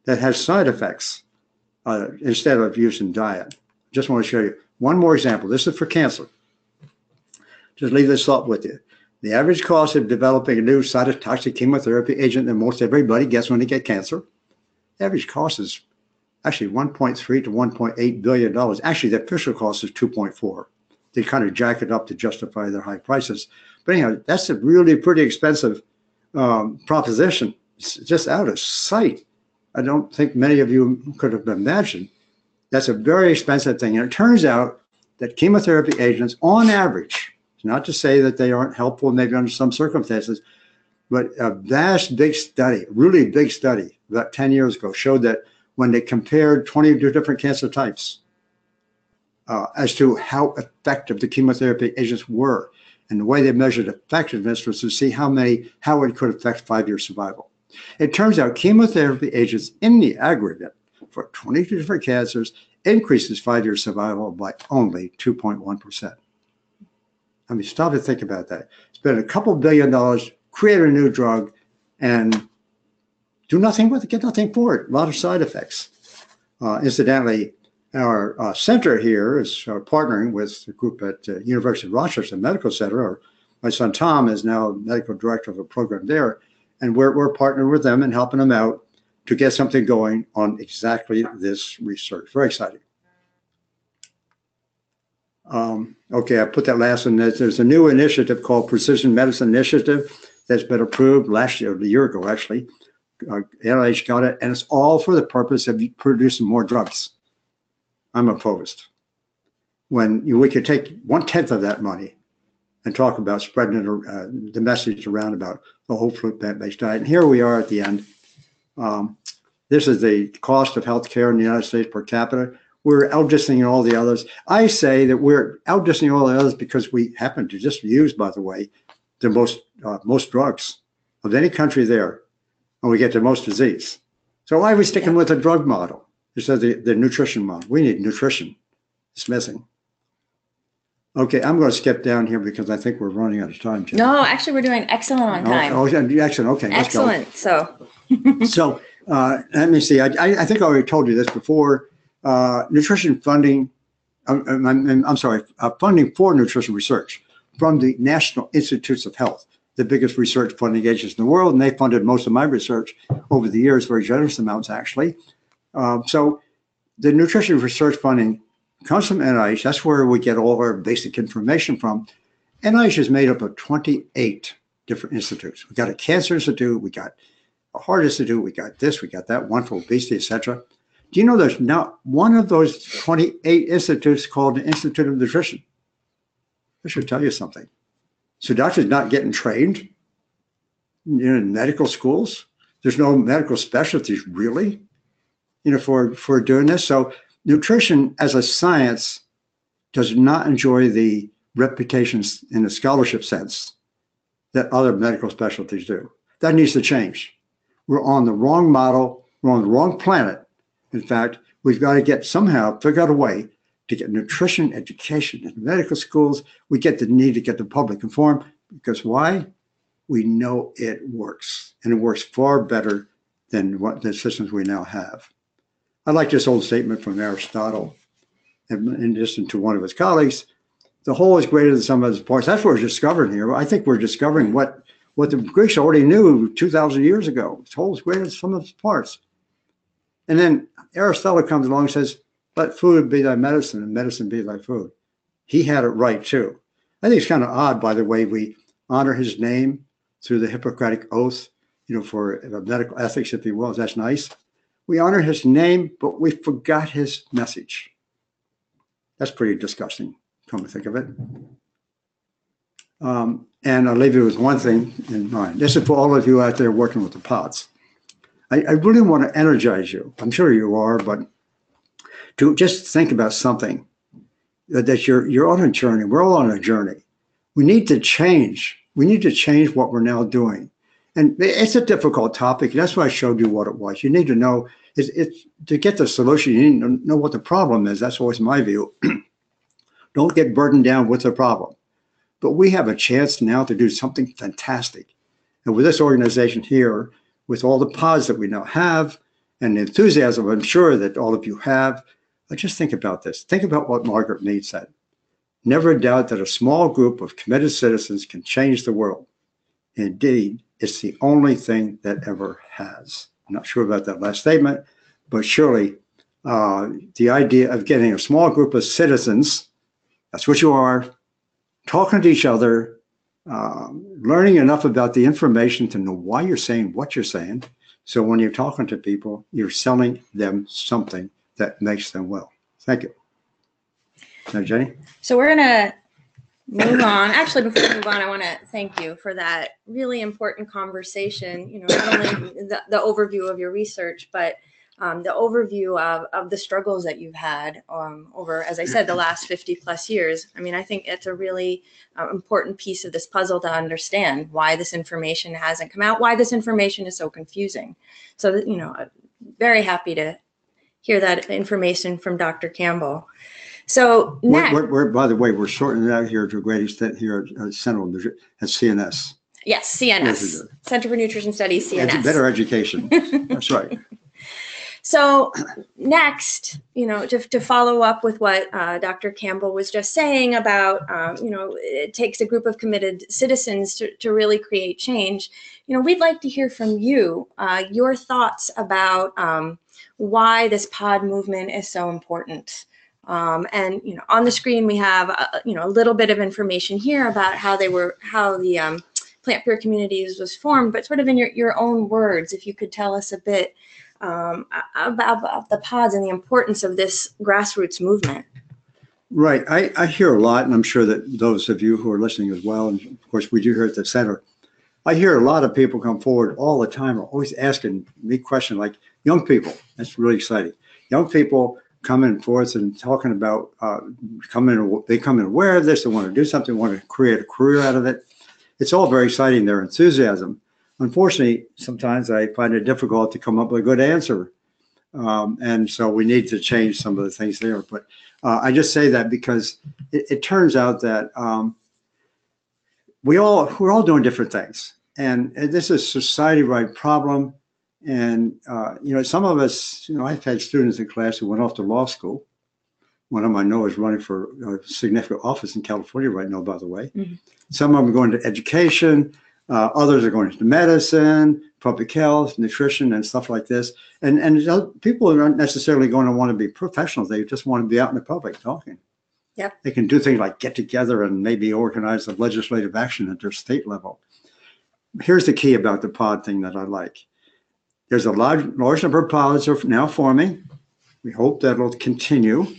that has side effects instead of using diet? Just want to show you one more example. This is for cancer. Just leave this thought with you. The average cost of developing a new cytotoxic chemotherapy agent that most everybody gets when they get cancer, the average cost is actually $1.3 to $1.8 billion. Actually, the official cost is 2.4. They kind of jack it up to justify their high prices. But anyhow, that's a really pretty expensive proposition. It's just out of sight. I don't think many of you could have imagined. That's a very expensive thing. And it turns out that chemotherapy agents, on average, not to say that they aren't helpful maybe under some circumstances, but a vast, big study, really big study about 10 years ago showed that when they compared 22 different cancer types as to how effective the chemotherapy agents were, and the way they measured effectiveness was to see how it could affect 5-year survival. It turns out chemotherapy agents in the aggregate for 22 different cancers increases 5-year survival by only 2.1%. I mean, stop and think about that. Spend a couple $2 billion, create a new drug, and do nothing with it, get nothing for it. A lot of side effects. Incidentally, our center here is partnering with the group at University of Rochester Medical Center. My son Tom is now medical director of a program there, and we're partnering with them and helping them out to get something going on exactly this research. Very exciting. Okay, I put that last one. There's a new initiative called Precision Medicine Initiative that's been approved last year, a year ago actually. NIH got it, and it's all for the purpose of producing more drugs. I'm opposed. When we could take 1/10 of that money and talk about spreading the message around about the whole food plant-based diet. And here we are at the end. This is the cost of healthcare in the United States per capita. we're outdistancing all the others. I say that we're outdistancing all the others because we happen to just use, by the way, the most drugs of any country there, and we get the most disease. So why are we sticking with the drug model instead of the nutrition model? We need nutrition. It's missing. Okay, I'm going to skip down here because I think we're running out of time, Jim. No, actually, we're doing excellent on time. Oh, excellent. Okay, let's go. Excellent. So, So let me see. I think I already told you this before. Nutrition funding, I'm sorry, funding for nutrition research from the National Institutes of Health, the biggest research funding agencies in the world, and they funded most of my research over the years, very generous amounts actually. So the nutrition research funding comes from NIH. That's where we get all our basic information from. NIH is made up of 28 different institutes. We got a cancer institute, we got a heart institute, we got this, we got that, one for obesity, etc. Do you know there's not one of those 28 institutes called the Institute of Nutrition? I should tell you something. So doctors not getting trained in medical schools. There's no medical specialties really, for doing this. So nutrition as a science does not enjoy the reputations in the scholarship sense that other medical specialties do. That needs to change. We're on the wrong model. We're on the wrong planet. In fact, we've got to figure out a way to get nutrition education in medical schools. We need to get the public informed because why? We know it works, and it works far better than what the systems we now have. I like this old statement from Aristotle, in addition to one of his colleagues, the whole is greater than some of its parts. That's what we're discovering here. I think we're discovering what the Greeks already knew 2,000 years ago. The whole is greater than some of its parts. And then Aristotle comes along and says, let food be thy medicine and medicine be thy food. He had it right too. I think it's kind of odd, by the way, we honor his name through the Hippocratic Oath, for medical ethics, if you will. That's nice. We honor his name, but we forgot his message. That's pretty disgusting, come to think of it. And I'll leave you with one thing in mind. This is for all of you out there working with the pods. I really want to energize you. I'm sure you are, but to just think about something that you're on a journey. We're all on a journey. We need to change. We need to change what we're now doing. And it's a difficult topic. That's why I showed you what it was. You need to know, it's to get the solution, you need to know what the problem is. That's always my view. Don't get burdened down with the problem. But we have a chance now to do something fantastic. And with this organization here, with all the pods that we now have, and the enthusiasm I'm sure that all of you have, just think about this. Think about what Margaret Mead said. Never doubt that a small group of committed citizens can change the world. Indeed, it's the only thing that ever has. I'm not sure about that last statement, but surely the idea of getting a small group of citizens, that's what you are, talking to each other, learning enough about the information to know why you're saying what you're saying. So when you're talking to people, you're selling them something that makes them well. Thank you. Now, Jenny? So we're going to move on. Actually, before we move on, I want to thank you for that really important conversation. Not only the overview of your research, but the overview of the struggles that you've had over, as I said, the last 50 plus years. I mean, I think it's a really important piece of this puzzle to understand why this information hasn't come out, why this information is so confusing. So, very happy to hear that information from Dr. Campbell. So next, we're by the way, we're sorting it out here to a great extent here at Central at CNS. Yes, CNS, Center for Nutrition Studies, CNS. It's better education. That's right. So next, to follow up with what Dr. Campbell was just saying about, it takes a group of committed citizens to really create change. We'd like to hear from you, your thoughts about why this pod movement is so important. And on the screen we have a little bit of information here about how the PlantPure Communities was formed, but sort of in your own words, if you could tell us a bit about the pods and the importance of this grassroots movement. Right. I hear a lot, and I'm sure that those of you who are listening as well, and of course we do here at the center, I hear a lot of people come forward all the time, are always asking me questions like young people. That's really exciting. Young people coming forth and talking about they come in aware of this, they want to do something, want to create a career out of it. It's all very exciting, their enthusiasm. Unfortunately, sometimes I find it difficult to come up with a good answer. And so we need to change some of the things there. But I just say that because it turns out that we're all doing different things. And this is a society-wide problem. And, some of us, I've had students in class who went off to law school. One of them I know is running for a significant office in California right now, by the way. Mm-hmm. Some of them are going to education. Others are going to medicine, public health, nutrition, and stuff like this. And people aren't necessarily going to want to be professionals. They just want to be out in the public talking. Yep. They can do things like get together and maybe organize a legislative action at their state level. Here's the key about the pod thing that I like. There's a large number of pods are now forming. We hope that'll continue,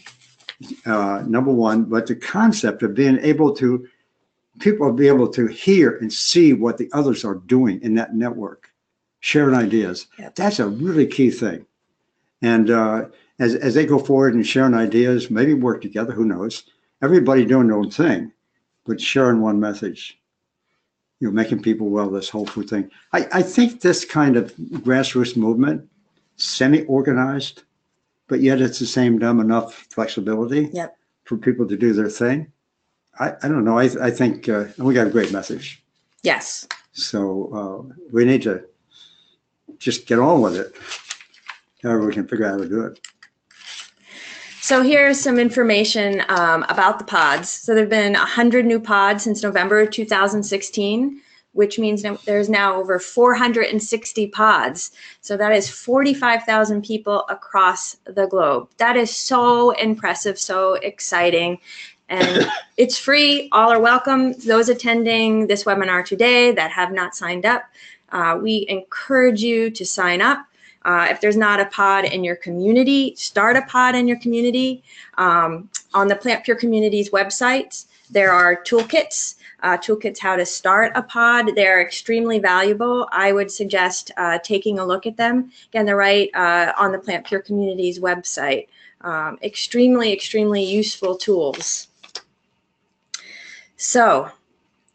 number one. But the concept of being able to, people will be able to hear and see what the others are doing in that network, sharing ideas. Yep. That's a really key thing. And as they go forward and sharing ideas, maybe work together, who knows? Everybody doing their own thing, but sharing one message. Making people well, this whole food thing. I think this kind of grassroots movement, semi-organized, but yet it's the same time enough flexibility for people to do their thing. I don't know. I think we got a great message. Yes. So we need to just get on with it, however we can figure out how to do it. So here's some information about the pods. So there have been 100 new pods since November 2016, which means there's now over 460 pods. So that is 45,000 people across the globe. That is so impressive, so exciting. And it's free. All are welcome. Those attending this webinar today that have not signed up, we encourage you to sign up. If there's not a pod in your community, start a pod in your community. On the PlantPure Communities website, there are toolkits how to start a pod. They're extremely valuable. I would suggest taking a look at them. Again, they're right on the PlantPure Communities website. Extremely, extremely useful tools. So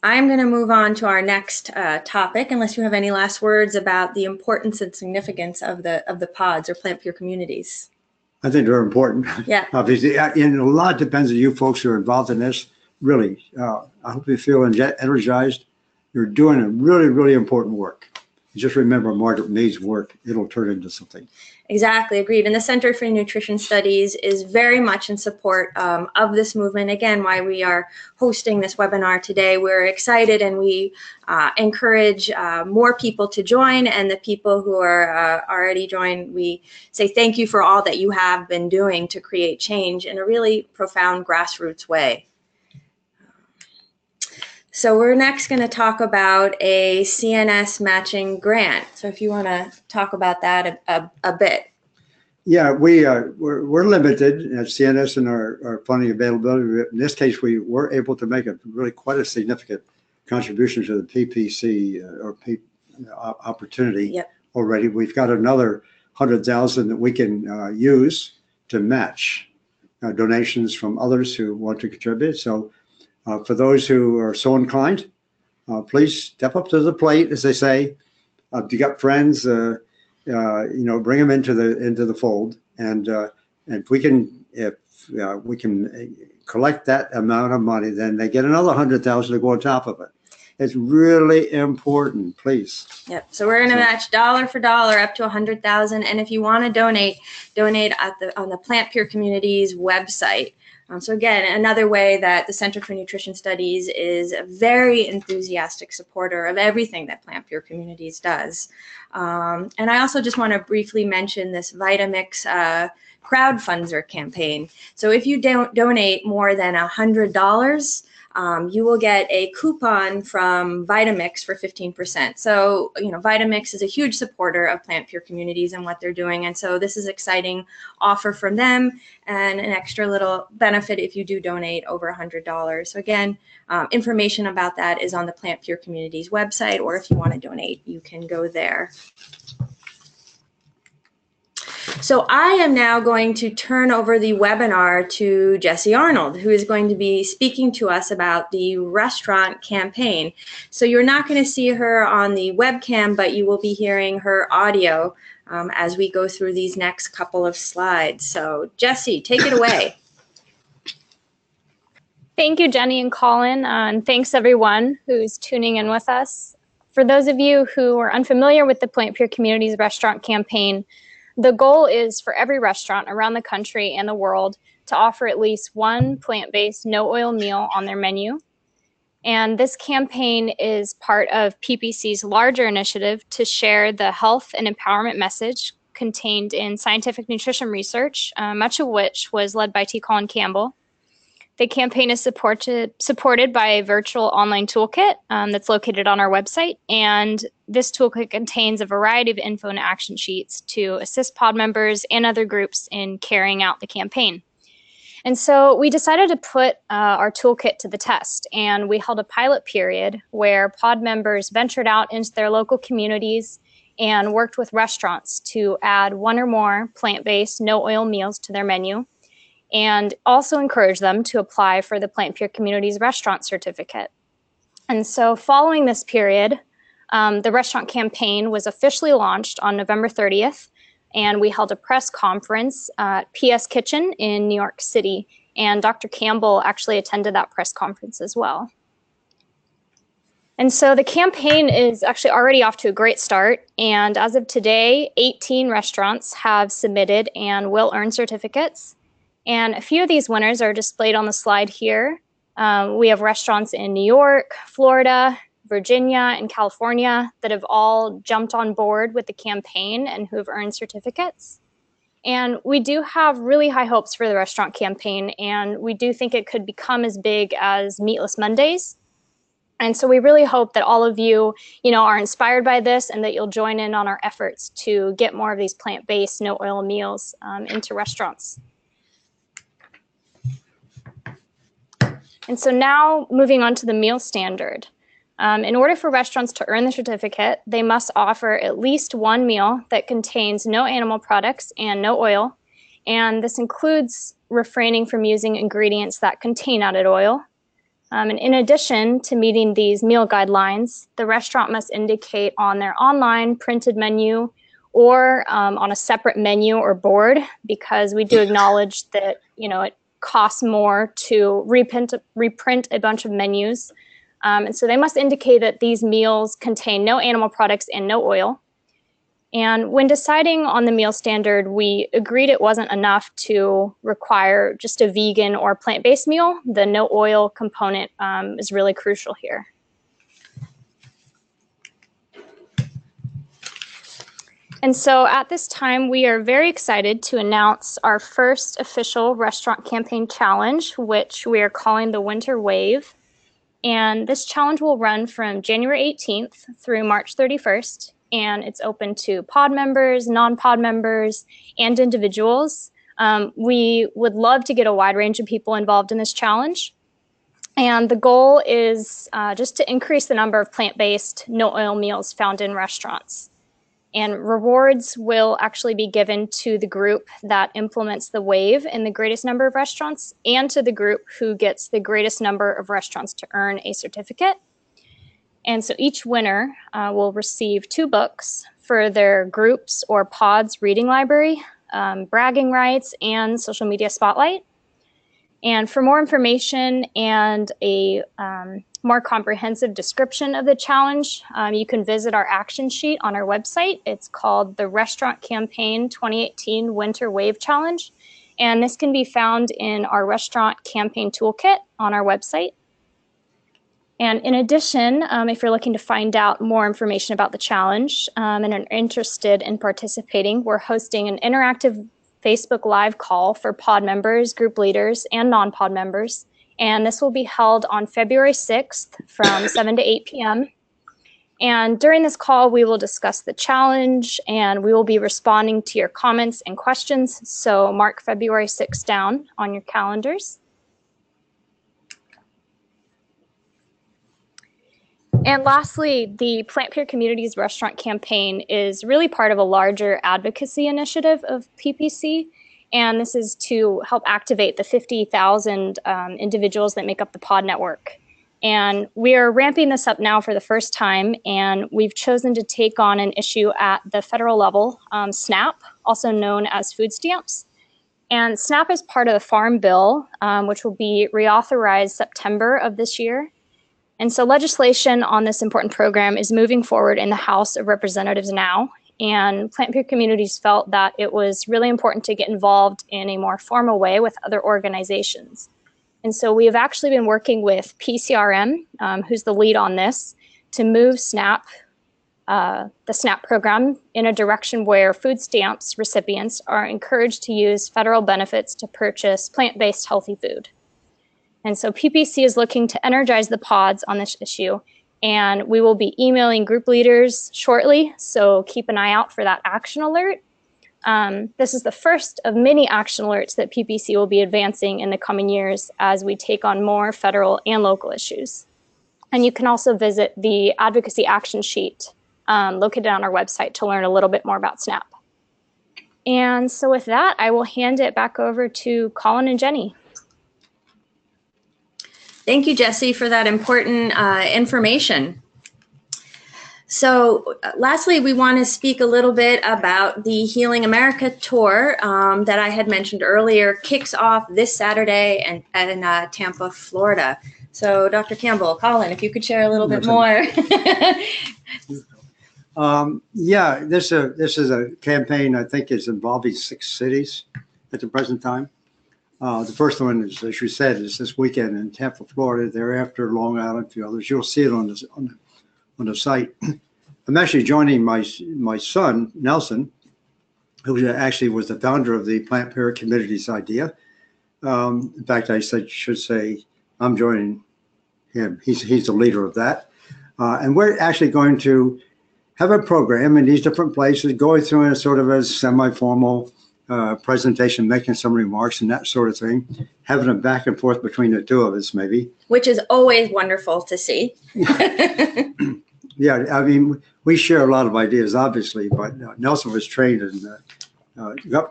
I'm going to move on to our next topic, unless you have any last words about the importance and significance of the pods or PlantPure communities. I think they're important. Yeah. Obviously, and a lot depends on you folks who are involved in this. Really, I hope you feel energized. You're doing a really, really important work. Just remember Margaret Mead's work. It'll turn into something. Exactly, agreed. And the Center for Nutrition Studies is very much in support of this movement. Again, why we are hosting this webinar today. We're excited and we encourage more people to join, and the people who are already joined, we say thank you for all that you have been doing to create change in a really profound grassroots way. So we're next going to talk about a CNS Matching Grant. So if you want to talk about that a bit. Yeah, we're limited at CNS in our funding availability. In this case, we were able to make quite a significant contribution to the PPC opportunity already. We've got another 100,000 that we can use to match donations from others who want to contribute. So for those who are so inclined, please step up to the plate, as they say. If you got friends, bring them into the fold, and if we can collect that amount of money, then they get another 100,000 to go on top of it. It's really important, please. Yep. So we're going to match dollar for dollar up to 100,000, and if you want to donate on the PlantPure Communities website. So again, another way that the Center for Nutrition Studies is a very enthusiastic supporter of everything that PlantPure Communities does. And I also just want to briefly mention this Vitamix crowdfunder campaign. So if you donate more than $100, you will get a coupon from Vitamix for 15%. So, Vitamix is a huge supporter of PlantPure Communities and what they're doing. And so this is an exciting offer from them and an extra little benefit if you do donate over $100. So again, information about that is on the PlantPure Communities website, or if you want to donate, you can go there. So I am now going to turn over the webinar to Jessie Arnold, who is going to be speaking to us about the restaurant campaign. So you're not going to see her on the webcam, but you will be hearing her audio as we go through these next couple of slides. So Jessie, take it away. Thank you, Jenny and Colin, and thanks everyone who's tuning in with us. For those of you who are unfamiliar with the PlantPure Communities Restaurant Campaign, the goal is for every restaurant around the country and the world to offer at least one plant-based, no-oil meal on their menu. And this campaign is part of PPC's larger initiative to share the health and empowerment message contained in scientific nutrition research, much of which was led by T. Colin Campbell. The campaign is supported by a virtual online toolkit that's located on our website, and this toolkit contains a variety of info and action sheets to assist pod members and other groups in carrying out the campaign. And so we decided to put our toolkit to the test, and we held a pilot period where pod members ventured out into their local communities and worked with restaurants to add one or more plant-based, no-oil meals to their menu, and also encourage them to apply for the PlantPure Communities Restaurant Certificate. And so following this period, the restaurant campaign was officially launched on November 30th, and we held a press conference at PS Kitchen in New York City, and Dr. Campbell actually attended that press conference as well. And so the campaign is actually already off to a great start, and as of today, 18 restaurants have submitted and will earn certificates. And a few of these winners are displayed on the slide here. We have restaurants in New York, Florida, Virginia, and California that have all jumped on board with the campaign and who have earned certificates. And we do have really high hopes for the restaurant campaign, and we do think it could become as big as Meatless Mondays. And so we really hope that all of you, are inspired by this and that you'll join in on our efforts to get more of these plant-based, no-oil meals into restaurants. And so now moving on to the meal standard. In order for restaurants to earn the certificate, they must offer at least one meal that contains no animal products and no oil. And this includes refraining from using ingredients that contain added oil. And in addition to meeting these meal guidelines, the restaurant must indicate on their online printed menu or on a separate menu or board, because we do acknowledge that, it costs more to reprint a bunch of menus. And so they must indicate that these meals contain no animal products and no oil. And when deciding on the meal standard, we agreed it wasn't enough to require just a vegan or plant-based meal. The no oil component is really crucial here. And so at this time, we are very excited to announce our first official restaurant campaign challenge, which we are calling the Winter Wave. And this challenge will run from January 18th through March 31st. And it's open to pod members, non-pod members, and individuals. We would love to get a wide range of people involved in this challenge. And the goal is just to increase the number of plant-based, no-oil meals found in restaurants. And rewards will actually be given to the group that implements the wave in the greatest number of restaurants, and to the group who gets the greatest number of restaurants to earn a certificate. And so each winner will receive 2 books for their groups or pods reading library, bragging rights, and social media spotlight. And for more information and a more comprehensive description of the challenge, you can visit our action sheet on our website. It's called the Restaurant Campaign 2018 Winter Wave Challenge. And this can be found in our Restaurant Campaign Toolkit on our website. And in addition, if you're looking to find out more information about the challenge and are interested in participating, we're hosting an interactive Facebook Live call for pod members, group leaders, and non-pod members. And this will be held on February 6th from 7 to 8 p.m. And during this call, we will discuss the challenge, and we will be responding to your comments and questions. So mark February 6th down on your calendars. And lastly, the PlantPure Communities Restaurant Campaign is really part of a larger advocacy initiative of PPC. And this is to help activate the 50,000 individuals that make up the pod network. And we are ramping this up now for the first time, and we've chosen to take on an issue at the federal level, SNAP, also known as food stamps. And SNAP is part of the Farm Bill, which will be reauthorized September of this year. And so legislation on this important program is moving forward in the House of Representatives now. And PlantPure Communities felt that it was really important to get involved in a more formal way with other organizations. And so we have actually been working with PCRM, who's the lead on this, to move SNAP, the SNAP program, in a direction where food stamps recipients are encouraged to use federal benefits to purchase plant-based healthy food. And so PPC is looking to energize the pods on this issue, and we will be emailing group leaders shortly, so keep an eye out for that action alert. This is the first of many action alerts that PPC will be advancing in the coming years as we take on more federal and local issues. And you can also visit the advocacy action sheet located on our website to learn a little bit more about SNAP. And so with that, I will hand it back over to Colin and Jenny. Thank you, Jesse, for that important information. So lastly, we want to speak a little bit about the Healing America tour that I had mentioned earlier. Kicks off this Saturday in Tampa, Florida. So Dr. Campbell, Colin, if you could share a little bit more. Yeah, this is a campaign I think is involving 6 cities at the present time. The first one is, as you said, is this weekend in Tampa, Florida. Thereafter, Long Island, a few others. You'll see it on the site. I'm actually joining my son, Nelson, who actually was the founder of the PlantPure Communities idea. In fact, I should say I'm joining him. He's the leader of that. And we're actually going to have a program in these different places, going through a sort of a semi-formal presentation, making some remarks and that sort of thing, having a back and forth between the two of us, maybe. Which is always wonderful to see. Yeah, I mean, we share a lot of ideas, obviously, but Nelson was trained in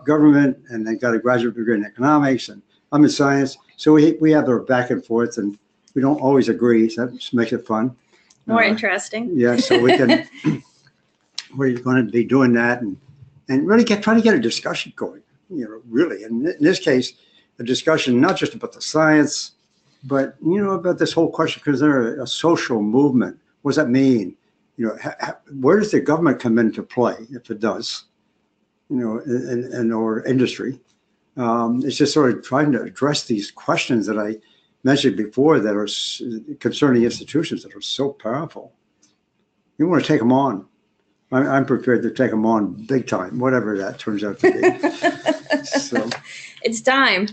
government and then got a graduate degree in economics, and I'm in science. So we have our back and forth, and we don't always agree, so that makes it fun. More interesting. Yeah, so we can, we're going to be doing that and really try to get a discussion going, really. And in this case, a discussion not just about the science, but, about this whole question, because they're a social movement. What does that mean? Where does the government come into play, if it does, in our industry? It's just sort of trying to address these questions that I mentioned before that are concerning institutions that are so powerful. You want to take them on. I'm prepared to take them on big time, whatever that turns out to be. So it's time.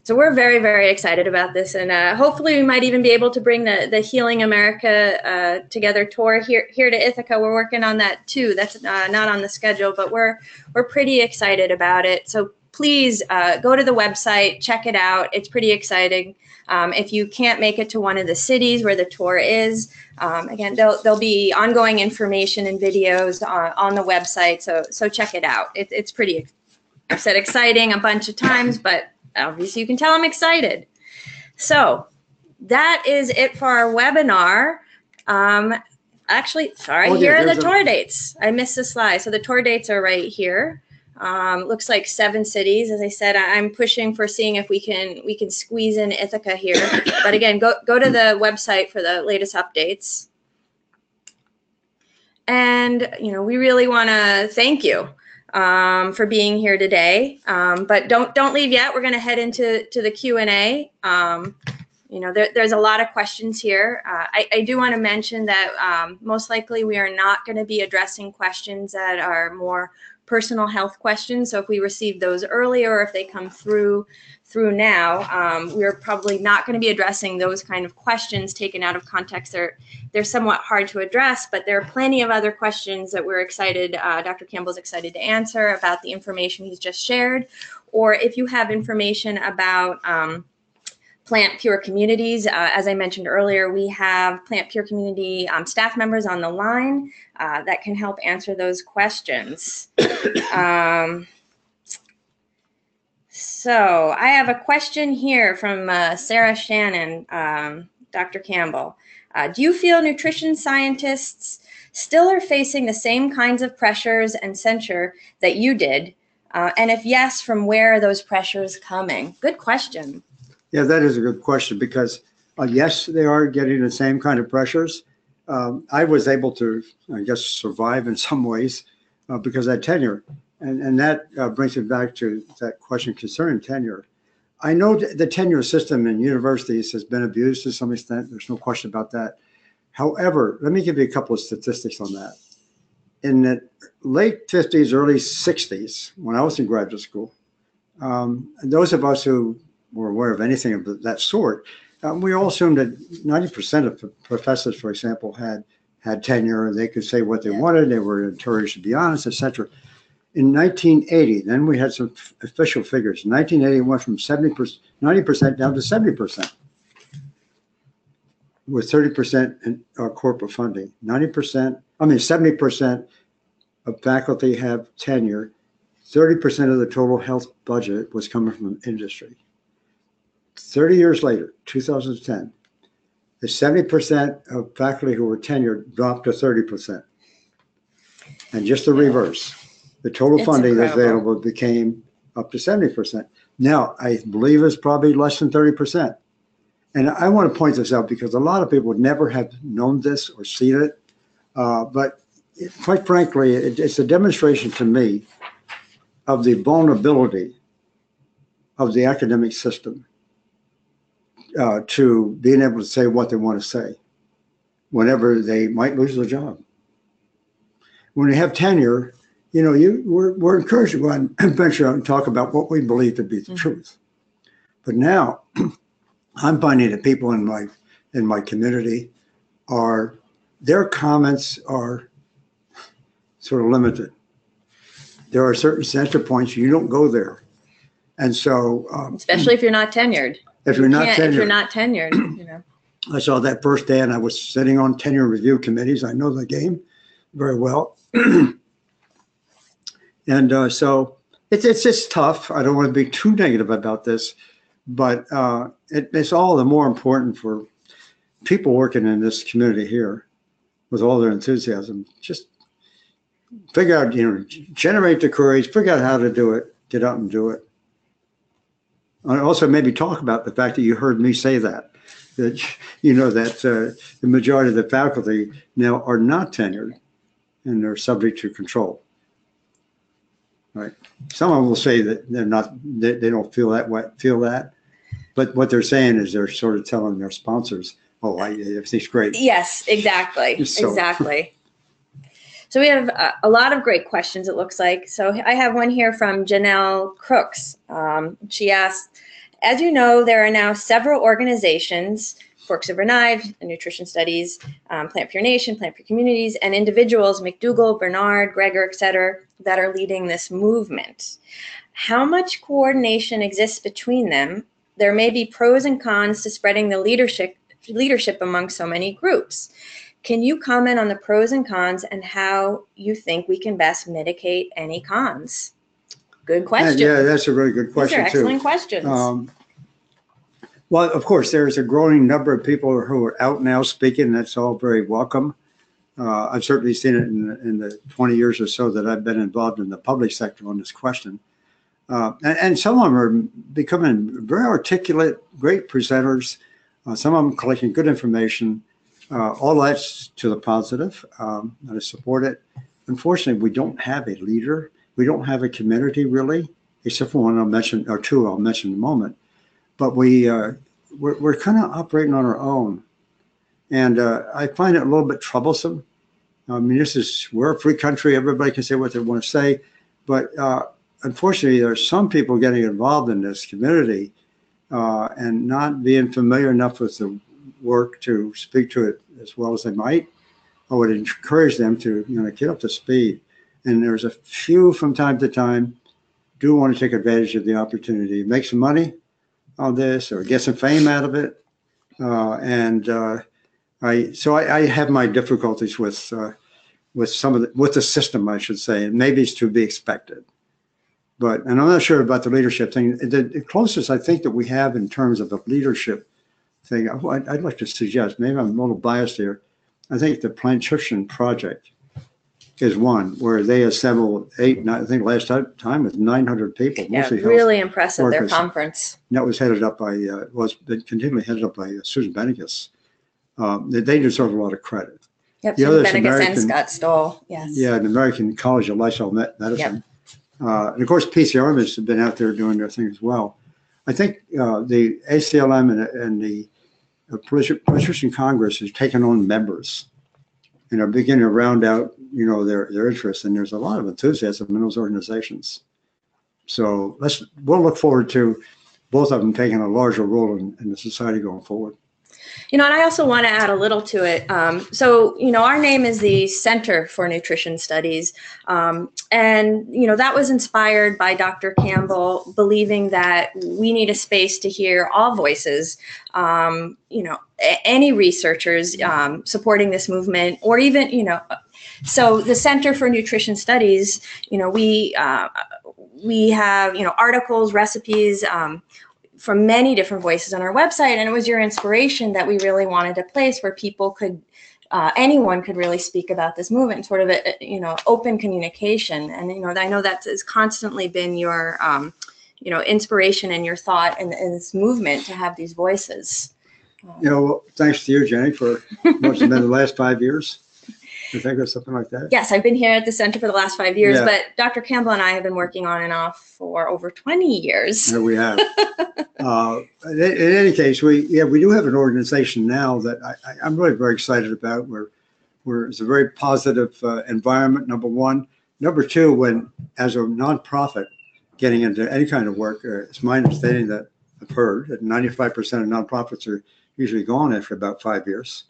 So we're very, very excited about this, and hopefully we might even be able to bring the Healing America Together tour here to Ithaca. We're working on that too. That's not on the schedule, but we're pretty excited about it. So please go to the website, check it out. It's pretty exciting. If you can't make it to one of the cities where the tour is, again, there'll be ongoing information and videos on the website. So check it out. It's pretty, I've said exciting a bunch of times, but obviously you can tell I'm excited. So that is it for our webinar. Actually, sorry, here are the tour dates. I missed the slide. So the tour dates are right here. Looks like 7 cities. As I said, I'm pushing for seeing if we can squeeze in Ithaca here. But again, go to the website for the latest updates. And we really want to thank you for being here today. But don't leave yet. We're going to head into the Q&A. There's a lot of questions here. I do want to mention that most likely we are not going to be addressing questions that are more personal health questions. So if we receive those earlier, or if they come through now, we're probably not going to be addressing those kind of questions taken out of context. They're somewhat hard to address, but there are plenty of other questions that we're excited, Dr. Campbell's excited to answer about the information he's just shared. Or if you have information about PlantPure Communities. As I mentioned earlier, we have PlantPure Community staff members on the line that can help answer those questions. So I have a question here from Sarah Shannon, Dr. Campbell. Do you feel nutrition scientists still are facing the same kinds of pressures and censure that you did? And if yes, from where are those pressures coming? Good question. Yeah, that is a good question because yes, they are getting the same kind of pressures. I was able to, I guess, survive in some ways because I had tenure. And that brings me back to that question concerning tenure. I know the tenure system in universities has been abused to some extent. There's no question about that. However, let me give you a couple of statistics on that. In the late 50s, early 60s, when I was in graduate school, and those of us who were aware of anything of that sort, we all assumed that 90% of the professors, for example, had tenure. They could say what they wanted. They were encouraged to be honest, etc. In 1980, then we had some official figures. In 1980, it went from 90% down to 70%, with 30% in corporate funding. 70% of faculty have tenure. 30% of the total health budget was coming from industry. 30 years later, 2010, the 70% of faculty who were tenured dropped to 30%. And just the reverse. The total funding that's available became up to 70%. Now, I believe it's probably less than 30%. And I want to point this out because a lot of people would never have known this or seen it. But quite frankly, it's a demonstration to me of the vulnerability of the academic system to being able to say what they want to say whenever they might lose their job. When you have tenure, you know, we're encouraged to go out and venture out and talk about what we believe to be the truth. But now I'm finding that people in my community their comments are sort of limited. There are certain center points you don't go there. And so especially if you're not tenured. If you're not tenured, you know. I saw that first day and I was sitting on tenure review committees. I know the game very well. And so it's just tough. I don't want to be too negative about this, but it's all the more important for people working in this community here with all their enthusiasm. Just figure out, you know, generate the courage, figure out how to do it, get out and do it. And also maybe talk about the fact that you heard me say that you know, that the majority of the faculty now are not tenured and they're subject to control. Right. Someone will say that they're not, they don't feel that, but what they're saying is they're sort of telling their sponsors, "Oh, everything's great." Yes, exactly, exactly. So we have a lot of great questions, it looks like. So I have one here from Janelle Crooks. She asked, as you know, there are now several organizations, Forks Over Knives, Nutrition Studies, PlantPure Nation, PlantPure Communities, and individuals, McDougall, Bernard, Greger, et cetera, that are leading this movement. How much coordination exists between them? There may be pros and cons to spreading the leadership among so many groups. Can you comment on the pros and cons and how you think we can best mitigate any cons? Good question. Yeah, that's a really good question. These are excellent questions. Well, of course, there's a growing number of people who are out now speaking. That's all very welcome. I've certainly seen it in the 20 years or so that I've been involved in the public sector on this question. And some of them are becoming very articulate, great presenters. Some of them collecting good information. All that's to the positive, and I support it. Unfortunately, we don't have a leader. We don't have a community really, except for one I'll mention, or two I'll mention in a moment. But we're kind of operating on our own. And I find it a little bit troublesome. I mean, we're a free country. Everybody can say what they want to say. But unfortunately, there are some people getting involved in this community and not being familiar enough with the work to speak to it as well as they might. I would encourage them to, you know, get up to speed. And there's a few from time to time do want to take advantage of the opportunity, make some money, on this or get some fame out of it. I have my difficulties with the system, I should say, and maybe it's to be expected. And I'm not sure about the leadership thing. The closest I think that we have in terms of the leadership thing, I'd like to suggest, maybe I'm a little biased here. I think the PlantPure Project is one where they assembled I think last time was 900 people. Yeah, mostly really impressive, their workers. conference. And that was headed up by, continually headed up by Susan Benegas. They deserve a lot of credit. Yep, The Susan other is Benegas and American- Scott Stoll, yes. Yeah, the American College of Lifestyle Medicine. And of course, PCR has been out there doing their thing as well. I think the ACLM and the Politician Congress has taken on members and are beginning to round out, their interests. And there's a lot of enthusiasm in those organizations. So we'll look forward to both of them taking a larger role in the society going forward. And I also want to add a little to it. Our name is the Center for Nutrition Studies. And that was inspired by Dr. Campbell believing that we need a space to hear all voices, any researchers supporting this movement, or even, so the Center for Nutrition Studies, we have, articles, recipes, from many different voices on our website, and it was your inspiration that we really wanted a place where people could, anyone could really speak about this movement, sort of open communication. And I know that has constantly been your, inspiration and your thought in this movement to have these voices. Thanks to you, Jenny, for what's been the last 5 years. I think or something like that. Yes, I've been here at the center for the last 5 years, Yeah. but Dr. Campbell and I have been working on and off for over 20 years. There we have. In any case, we do have an organization now that I'm really very excited about. Where it's a very positive environment. Number one. Number two, when as a nonprofit getting into any kind of work, it's my understanding that I've heard that 95% of nonprofits are usually gone after about 5 years.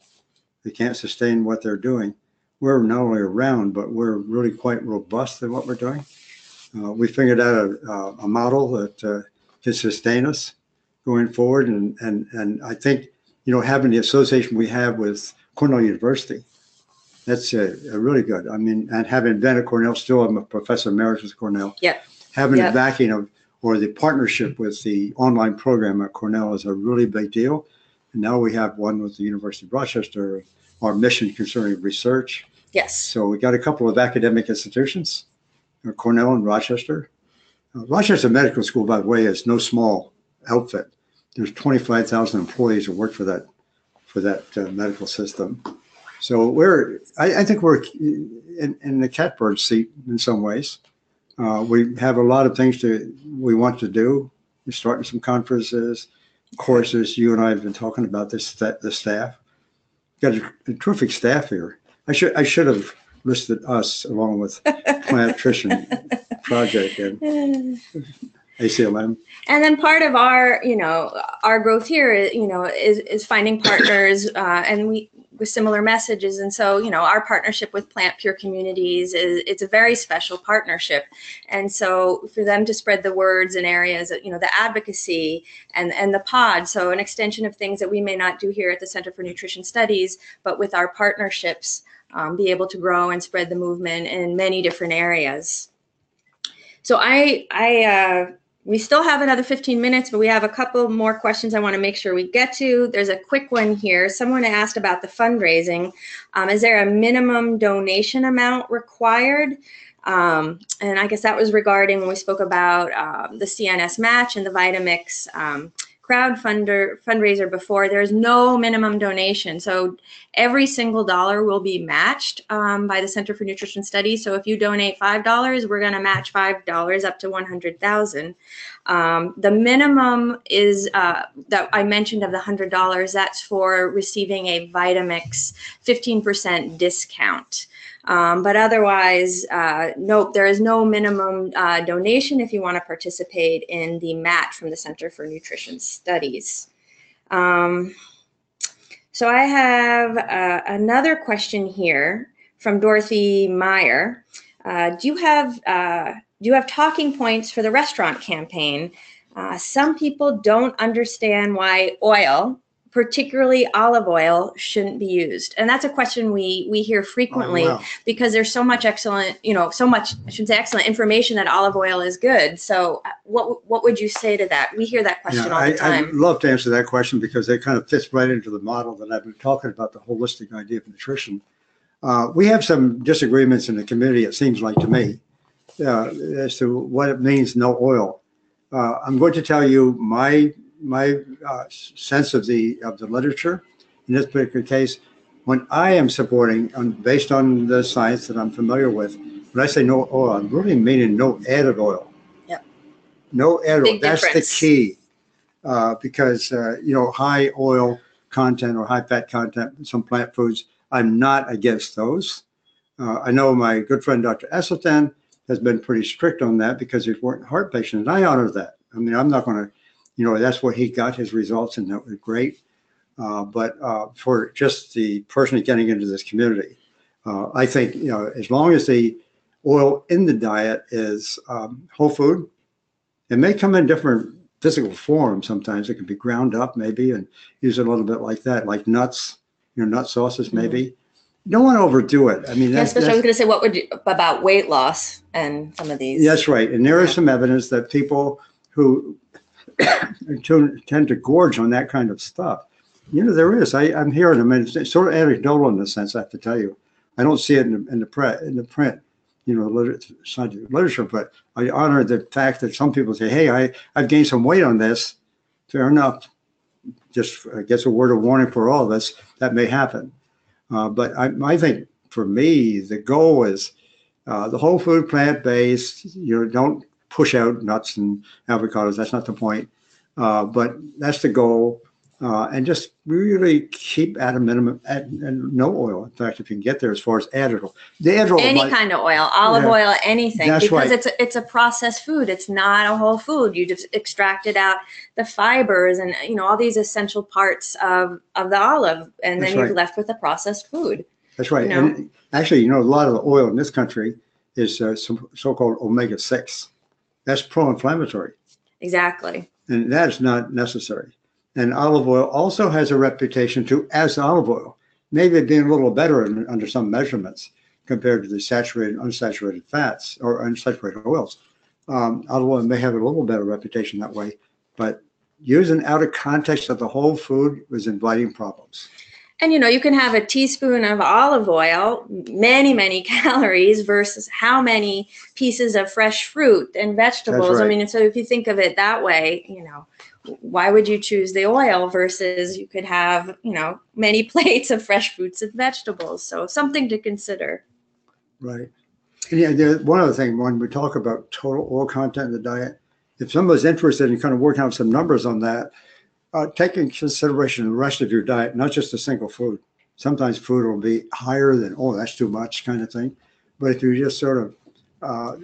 They can't sustain what they're doing. We're not only around, but we're really quite robust in what we're doing. We figured out a model that can sustain us going forward. And I think, having the association we have with Cornell University, that's a really good. I mean, and having been at Cornell, still I'm a professor emeritus at Cornell. Yep. Having Yep. the backing or the partnership with the online program at Cornell is a really big deal. And now we have one with the University of Rochester, our mission concerning research. Yes. So we got a couple of academic institutions, Cornell and Rochester. Rochester Medical School, by the way, is no small outfit. There's 25,000 employees who work for that medical system. So I think we're in the catbird seat in some ways. We have a lot of things we want to do. We're starting some conferences, courses. You and I have been talking about the staff. Got a terrific staff here. I should have listed us along with PlantPure Project and ACLM. And then part of our, our growth here, is finding partners, and with similar messages. And so, our partnership with PlantPure Communities it's a very special partnership. And so for them to spread the words in areas, the advocacy and the pod, so an extension of things that we may not do here at the Center for Nutrition Studies, but with our partnerships, be able to grow and spread the movement in many different areas. So we still have another 15 minutes, but we have a couple more questions I want to make sure we get to. There's a quick one here. Someone asked about the fundraising. Is there a minimum donation amount required? And I guess that was regarding when we spoke about the CNS Match and the Vitamix fundraiser before. There's no minimum donation. So every single dollar will be matched by the Center for Nutrition Studies. So if you donate $5, we're going to match $5 up to $100,000. The minimum is that I mentioned of the $100. That's for receiving a Vitamix 15% discount. But otherwise, nope, there is no minimum donation if you want to participate in the match from the Center for Nutrition Studies. So I have another question here from Dorothy Meyer. Do you have talking points for the restaurant campaign? Some people don't understand why oil, particularly olive oil, shouldn't be used. And that's a question we hear frequently because there's so much excellent, so much, I shouldn't say excellent information that olive oil is good. So what would you say to that? We hear that question all the time. I'd love to answer that question because it kind of fits right into the model that I've been talking about, the holistic idea of nutrition. We have some disagreements in the community, it seems like to me, as to what it means, no oil. I'm going to tell you my sense of the literature in this particular case. When I am supporting, based on the science that I'm familiar with, when I say no oil, I'm really meaning no added oil. Yep. No added oil. That's difference. The key, because high oil content or high fat content in some plant foods, I'm not against those. I know my good friend Dr. Esselstyn has been pretty strict on that because he's working heart patient, and I honor that. I mean, I'm not going to, that's what he got his results, and that was great. But for just the person getting into this community, I think, as long as the oil in the diet is whole food, it may come in different physical forms. Sometimes it can be ground up maybe and use it a little bit like that, like nuts, nut sauces maybe. You don't want to overdo it. I mean, that's I was going to say, what would you about weight loss and some of these? That's right. And there is some evidence that people who tend to gorge on that kind of stuff, there is. I'm hearing them, and it's sort of anecdotal in the sense, I have to tell you. I don't see it in the print, literature, but I honor the fact that some people say, hey, I've gained some weight on this. Fair enough. Just, I guess, a word of warning for all of us, that may happen. But I think for me, the goal is the whole food, plant-based. Don't push out nuts and avocados. That's not the point. But that's the goal. And just really keep at a minimum and no oil. In fact, if you can get there as far as added oil. Any kind of oil, olive oil, anything. That's because right. it's a processed food. It's not a whole food. You just extracted out the fibers and all these essential parts of the olive, and then you're left with a processed food. That's right. And actually, a lot of the oil in this country is some so-called omega-6. That's pro-inflammatory. Exactly. And that is not necessary. And olive oil also has a reputation as olive oil, maybe being a little better under some measurements compared to the saturated, unsaturated fats or unsaturated oils. Olive oil may have a little better reputation that way, but using out of context of the whole food was inviting problems. And you can have a teaspoon of olive oil, many, many calories versus how many pieces of fresh fruit and vegetables. That's right. I mean, so if you think of it that way, why would you choose the oil versus you could have, many plates of fresh fruits and vegetables? So something to consider. Right. And one other thing, when we talk about total oil content in the diet, if somebody's interested in kind of working out some numbers on that, take in consideration the rest of your diet, not just a single food. Sometimes food will be higher than, that's too much kind of thing. But if you just sort of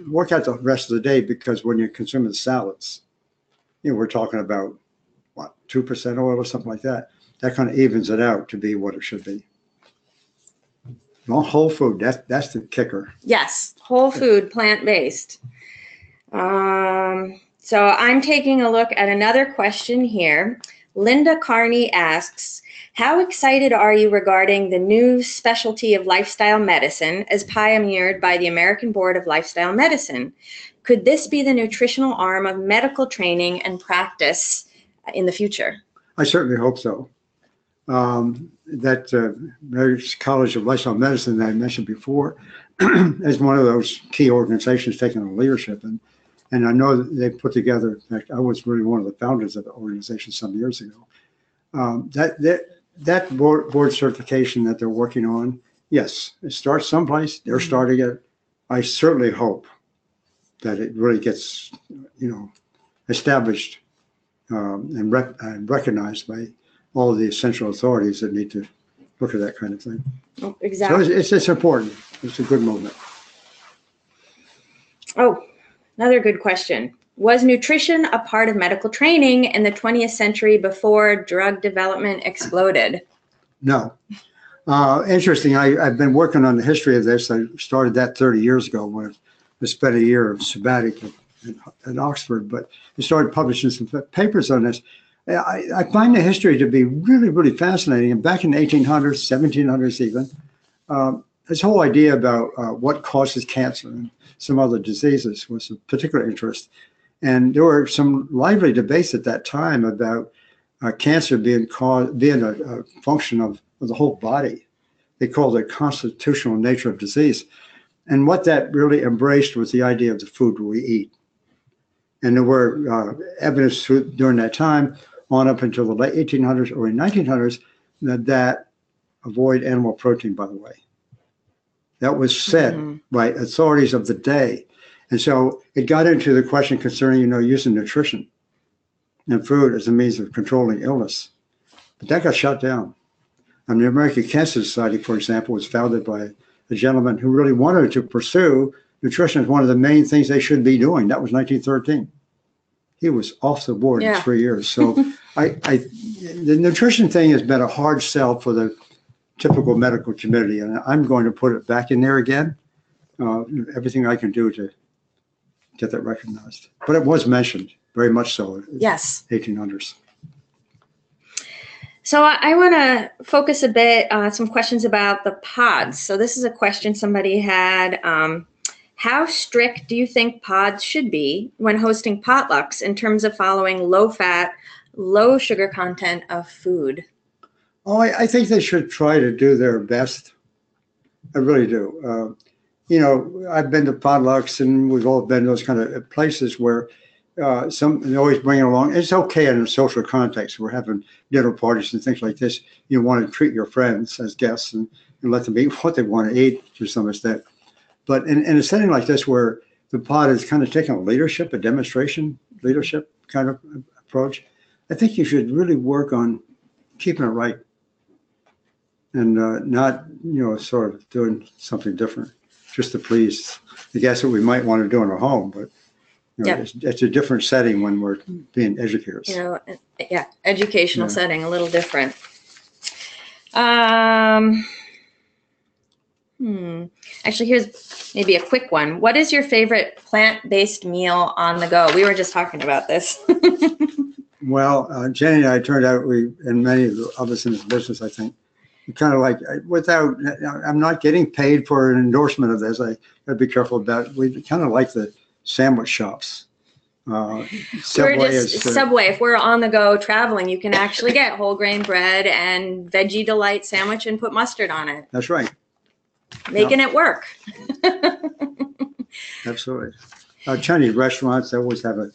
work out the rest of the day, because when you're consuming salads, we're talking about, 2% oil or something like that. That kind of evens it out to be what it should be. Well, whole food, that's the kicker. Yes, whole food, plant-based. So I'm taking a look at another question here. Linda Carney asks, how excited are you regarding the new specialty of lifestyle medicine as pioneered by the American Board of Lifestyle Medicine? Could this be the nutritional arm of medical training and practice in the future? I certainly hope so. That American College of Lifestyle Medicine that I mentioned before is one of those key organizations taking on leadership. And I know that they put together, in fact, I was really one of the founders of the organization some years ago. That board certification that they're working on, yes, it starts someplace. They're starting it. I certainly hope that it really gets, established and recognized by all of the essential authorities that need to look at that kind of thing. Oh, exactly. So it's important. It's a good movement. Oh, another good question. Was nutrition a part of medical training in the 20th century before drug development exploded? No. Interesting. I've been working on the history of this. I started that 30 years ago when I spent a year of sabbatical at Oxford, but he started publishing some papers on this. I find the history to be really, really fascinating. And back in the 1800s, 1700s even, this whole idea about what causes cancer and some other diseases was of particular interest. And there were some lively debates at that time about cancer being a function of the whole body. They called it constitutional nature of disease. And what that really embraced was the idea of the food we eat. And there were evidence during that time, on up until the late 1800s or 1900s, that avoid animal protein, by the way. That was said by authorities of the day. And so it got into the question concerning, using nutrition and food as a means of controlling illness. But that got shut down. And the American Cancer Society, for example, was founded by a gentleman who really wanted to pursue nutrition as one of the main things they should be doing. That was 1913. He was off the board in 3 years. So the nutrition thing has been a hard sell for the typical medical community, and I'm going to put it back in there again. Everything I can do to get that recognized. But it was mentioned, very much so. Yes. 1800s. So I want to focus a bit on some questions about the pods. So this is a question somebody had. How strict do you think pods should be when hosting potlucks in terms of following low-fat, low-sugar content of food? Oh, I think they should try to do their best. I really do. I've been to potlucks, and we've all been those kind of places where they always bring it along. It's okay in a social context. We're having dinner parties and things like this. You want to treat your friends as guests and let them eat what they want to eat to some extent. But in a setting like this, where the pod is kind of taking a demonstration leadership kind of approach, I think you should really work on keeping it right and not, sort of doing something different just to please the guests that we might want to do in our home. But it's a different setting when we're being educators. Educational setting, a little different. Actually, here's maybe a quick one. What is your favorite plant-based meal on the go? We were just talking about this. Well, Jenny and I turned out, and many of us in this business, I think, kind of like, I'm not getting paid for an endorsement of this. I got to be careful about it. We kind of like the sandwich shops. Subway, if we're on the go traveling, you can actually get whole grain bread and veggie delight sandwich and put mustard on it. That's right. Making it work. Absolutely. Chinese restaurants, they always have a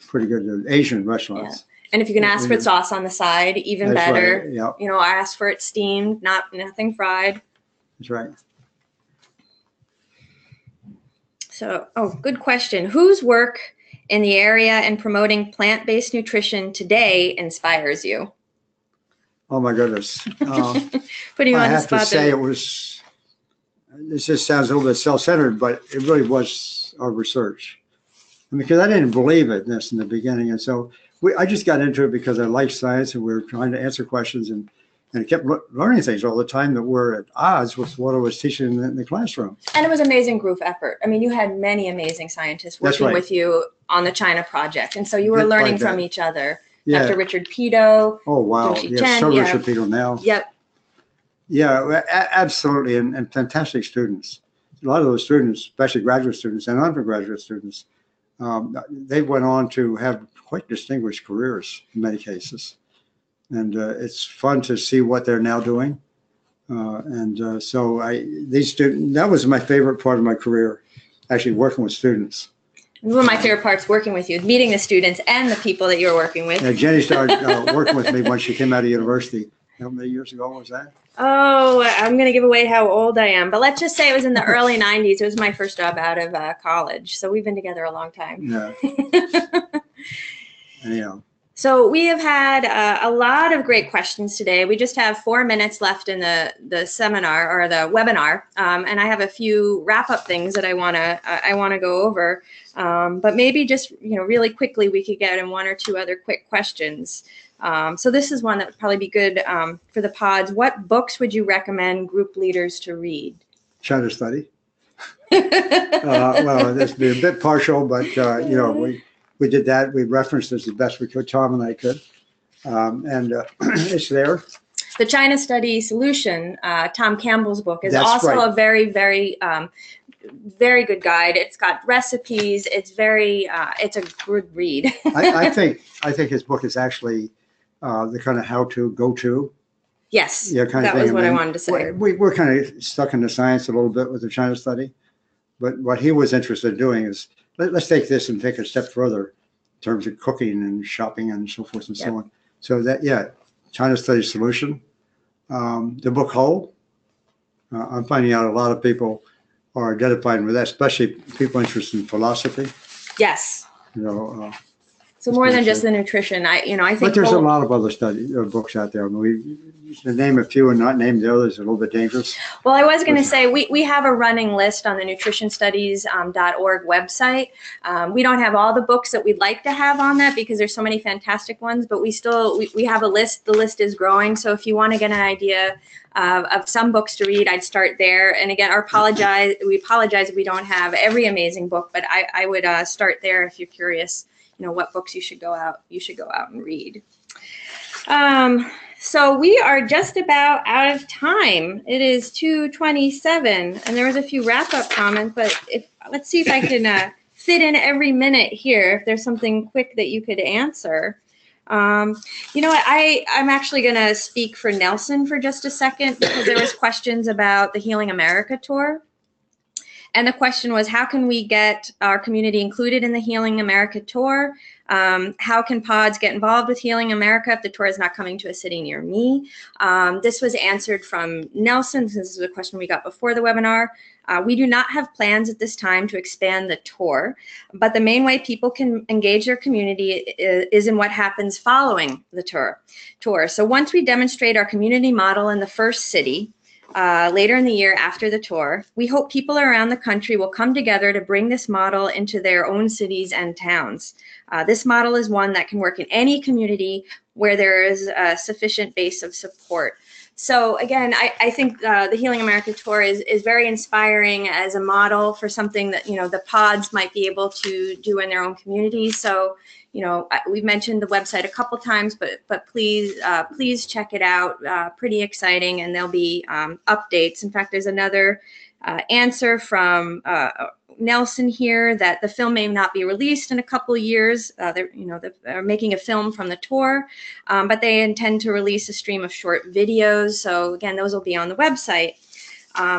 pretty good Asian restaurants. Yeah. And if you can ask for sauce on the side, even That's better. Right. Yeah. Ask for it steamed, nothing fried. That's right. So, good question. Whose work in the area and promoting plant-based nutrition today inspires you? Oh my goodness. Putting you on the spot. I have to say this just sounds a little bit self-centered, but it really was our research. Because I didn't believe in this in the beginning. And so I just got into it because I like science, and we were trying to answer questions and I kept learning things all the time that were at odds with what I was teaching in the classroom. And it was an amazing group effort. I mean, you had many amazing scientists working with you on the China project. And so you were learning from each other. Yeah. Dr. Richard Pito. Oh, wow. Yes, so Richard Pito now. Yep. Yeah, absolutely. And fantastic students. A lot of those students, especially graduate students and undergraduate students, they went on to have quite distinguished careers in many cases. And it's fun to see what they're now doing. So these students, that was my favorite part of my career, actually working with students. One of my favorite parts working with you, meeting the students and the people that you're working with. Yeah, Jenny started working with me when she came out of university. How many years ago was that? Oh, I'm going to give away how old I am, but let's just say it was in the early 90s. It was my first job out of college. So we've been together a long time. Yeah. Anyhow. So we have had a lot of great questions today. We just have 4 minutes left in the seminar or the webinar, and I have a few wrap-up things that I want to go over. But maybe just really quickly we could get in 1 or 2 other quick questions. So this is one that would probably be good for the pods. What books would you recommend group leaders to read? China Study. Well, that's be a bit partial, but, you know, we did that. We referenced as the best we could, Tom and I could. It's there. The China Study Solution, Tom Campbell's book, is That's also right. a very, very, very good guide. It's got recipes. It's very, it's a good read. I think his book is actually the kind of how-to, go-to. Yes, Yeah, kind of that thing. was what I mean, wanted to say. We're kind of stuck in the science a little bit with the China study, but what he was interested in doing is let's take this and take a step further in terms of cooking and shopping and so forth and so on. So that, yeah, China Study Solution. The book Whole, I'm finding out a lot of people are identifying with that, especially people interested in philosophy. Yes. You know, So more than just the nutrition, I think. but there's a lot of other books out there. I mean, to name a few and not name the others is a little bit dangerous. Well, I was going to say we have a running list on the nutritionstudies.org website. We don't have all the books that we'd like to have on that because there's so many fantastic ones, but we have a list. The list is growing. So if you want to get an idea of some books to read, I'd start there. And again, we apologize if we don't have every amazing book, but I would start there if you're curious, you know, what books you should go out and read. So we are just about out of time. It is 2:27, and there was a few wrap-up comments, but let's see if I can fit in every minute here. If there's something quick that you could answer. You know what, I'm actually going to speak for Nelson for just a second because there was questions about the Healing America tour. And the question was, how can we get our community included in the Healing America tour? How can pods get involved with Healing America if the tour is not coming to a city near me? This was answered from Nelson. This is a question we got before the webinar. We do not have plans at this time to expand the tour, but the main way people can engage their community is in what happens following the tour. So once we demonstrate our community model in the first city, later in the year after the tour, we hope people around the country will come together to bring this model into their own cities and towns. This model is one that can work in any community where there is a sufficient base of support. So again, I think the Healing America tour is very inspiring as a model for something that, you know, the pods might be able to do in their own communities. So, you know, we've mentioned the website a couple times, but please check it out. Pretty exciting, and there'll be updates. In fact, there's another answer from Nelson here that the film may not be released in a couple of years. They're making a film from the tour, but they intend to release a stream of short videos. So again, those will be on the website.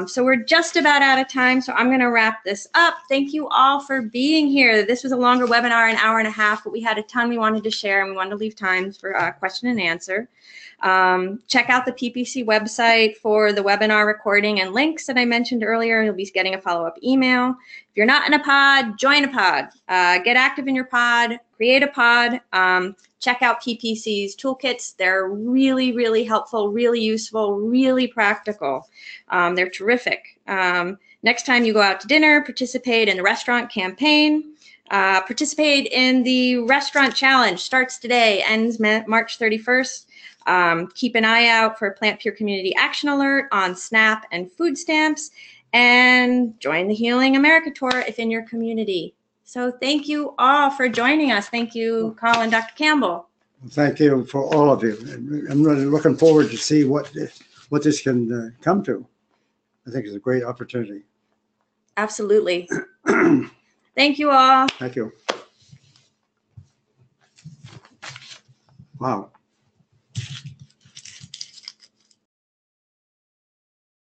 So we're just about out of time, so I'm going to wrap this up. Thank you all for being here. This was a longer webinar, an hour and a half, but we had a ton we wanted to share, and we wanted to leave time for question and answer. Check out the PPC website for the webinar recording and links that I mentioned earlier. You'll be getting a follow-up email. If you're not in a pod, join a pod. Get active in your pod, create a pod. Check out PPC's toolkits. They're really, really helpful, really useful, really practical. They're terrific. Next time you go out to dinner, participate in the restaurant campaign. Participate in the restaurant challenge. Starts today, ends March 31st. Keep an eye out for PlantPure Community Action Alert on SNAP and food stamps, and join the Healing America tour if in your community. So thank you all for joining us. Thank you, Colin, Dr. Campbell. Thank you for all of you. I'm really looking forward to see what this can come to. I think it's a great opportunity. Absolutely. Thank you all. Thank you. Wow.